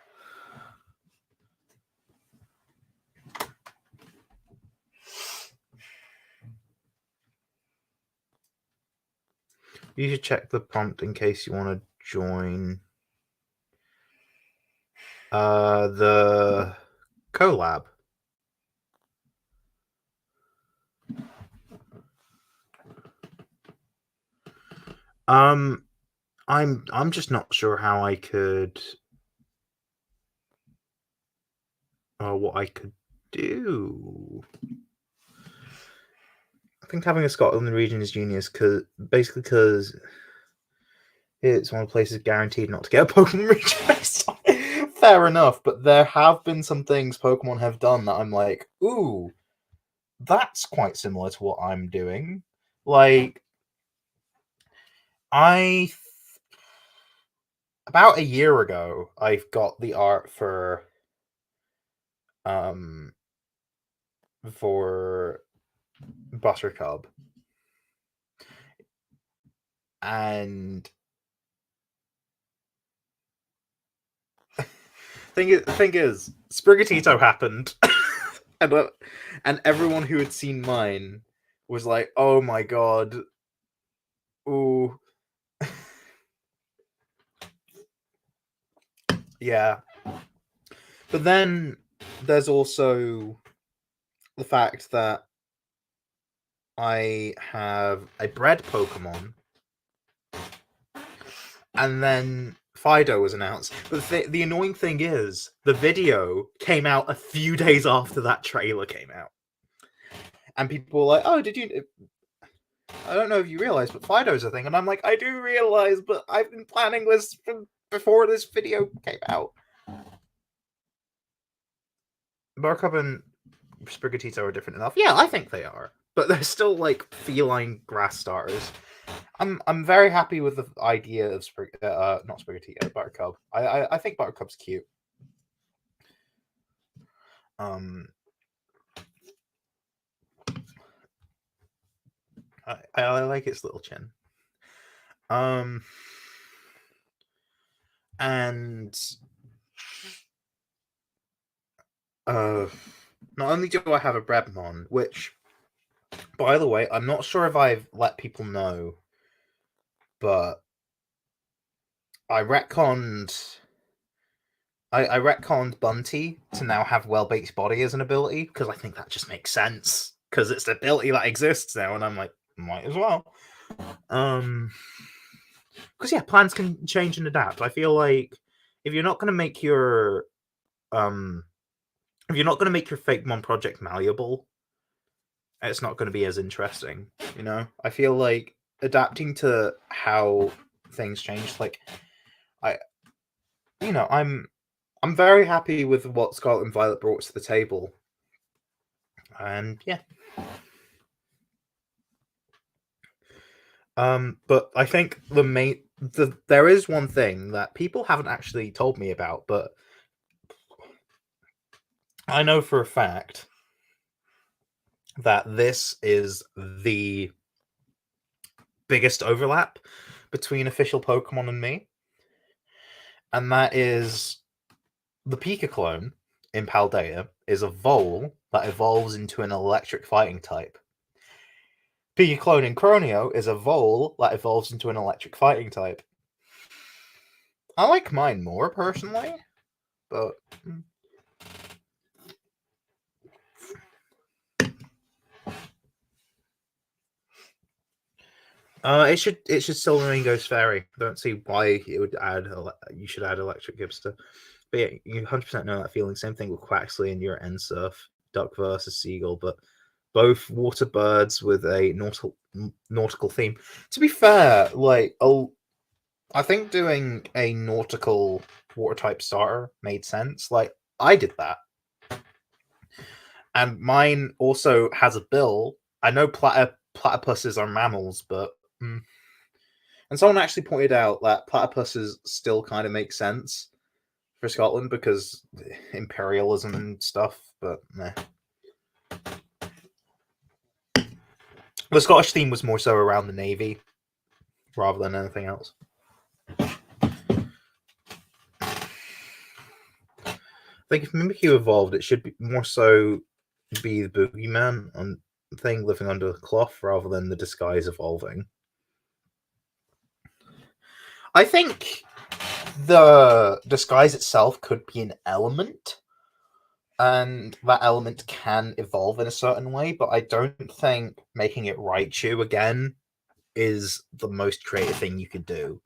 Speaker 1: You should check the prompt in case you want to join the collab. I'm just not sure how I could what I could do. I think having a Scotland region is genius because it's one of the places guaranteed not to get a Pokemon region based on. Fair enough, but there have been some things Pokemon have done that I'm like, ooh, that's quite similar to what I'm doing. Like, about a year ago, I've got the art for Buttercup, and thing is, Sprigatito happened, and everyone who had seen mine was like, "Oh my god, ooh." Yeah. But then there's also the fact that I have a bred Pokemon, and then Fido was announced. But the annoying thing is, the video came out a few days after that trailer came out. And people were like, "Oh, did you... I don't know if you realize, but Fido's a thing." And I'm like, "I do realize, but I've been planning this from before this video came out." Buttercup and Sprigatito are different enough. Yeah, I think they are. But they're still, like, feline grass starters. I'm very happy with the idea of not Sprigatito, Buttercup. I think Buttercup's cute. I like its little chin. And not only do I have a Brebmon, which, by the way, I'm not sure if I've let people know, but I retconned Bunty to now have Well-Baked Body as an ability, because I think that just makes sense, because it's an ability that exists now, and I'm like, might as well. Because yeah, plans can change and adapt. I feel like if you're not going to make your Fake Mon project malleable, it's not going to be as interesting. You know, I feel like adapting to how things change. Like, I'm very happy with what Scarlet and Violet brought to the table, and yeah. But I think there is one thing that people haven't actually told me about, but I know for a fact that this is the biggest overlap between official Pokemon and me, and that is the Pika clone in Paldea is a Vole that evolves into an electric fighting type. Pika clone in Croneo is a Vole that evolves into an electric fighting type. I like mine more, personally, but it should still remain Ghost Fairy. I don't see why it would you should add Electric Gibster. But yeah, you 100% know that feeling. Same thing with Quaxley and your Ensurf, Duck versus Seagull, but both water birds with a nautical theme. To be fair, like, I think doing a nautical water type starter made sense. Like, I did that. And mine also has a bill. I know platypuses are mammals, but and someone actually pointed out that platypuses still kind of make sense for Scotland because imperialism and stuff, but meh. The Scottish theme was more so around the navy rather than anything else. I think if Mimikyu evolved, it should be more so be the boogeyman thing living under the cloth rather than the disguise evolving. I think the disguise itself could be an element, and that element can evolve in a certain way, but I don't think making it Raichu again is the most creative thing you could do.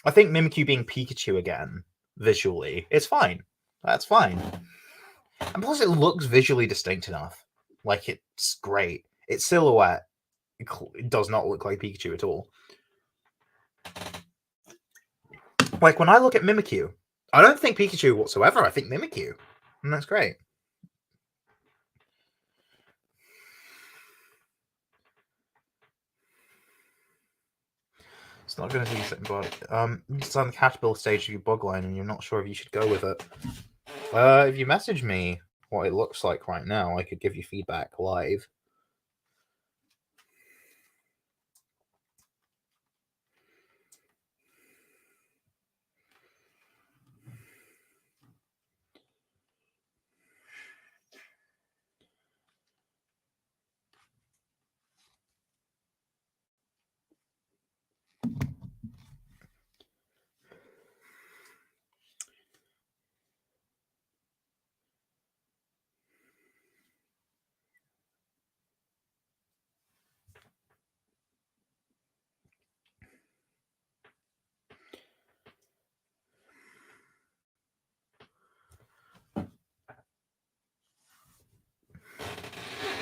Speaker 1: I think Mimikyu being Pikachu again, visually, is fine. That's fine. And plus, it looks visually distinct enough. Like, it's great. Its silhouette, it does not look like Pikachu at all. Like, when I look at Mimikyu, I don't think Pikachu whatsoever. I think Mimikyu. And that's great. It's not going to do something about it. It's on the caterpillar stage of your bug line, and you're not sure if you should go with it. If you message me what it looks like right now, I could give you feedback live.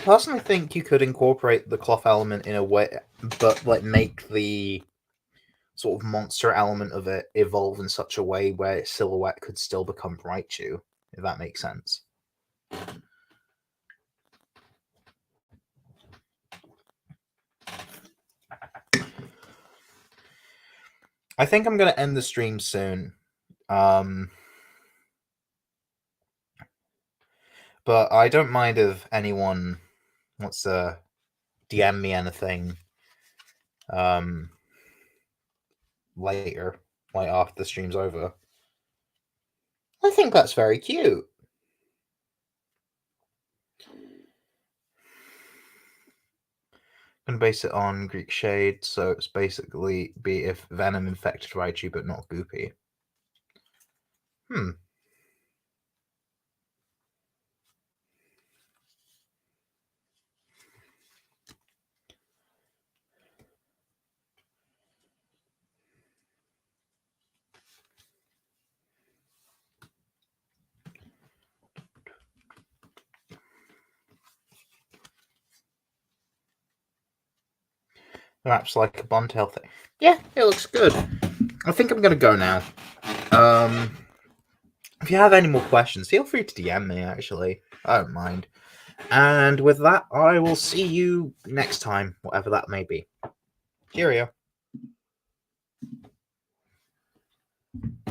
Speaker 1: Personally, think you could incorporate the cloth element in a way, but like make the sort of monster element of it evolve in such a way where its silhouette could still become Raichu, if that makes sense. I think I'm going to end the stream soon. But I don't mind if anyone wants to DM me anything later, like after the stream's over. I think that's very cute. I'm going to base it on Greek Shade, so it's basically be if Venom infected Raichu but not Goopy. Perhaps like a Bontail thing. Yeah, it looks good. I think I'm going to go now. If you have any more questions, feel free to DM me, actually. I don't mind. And with that, I will see you next time, whatever that may be. Cheerio.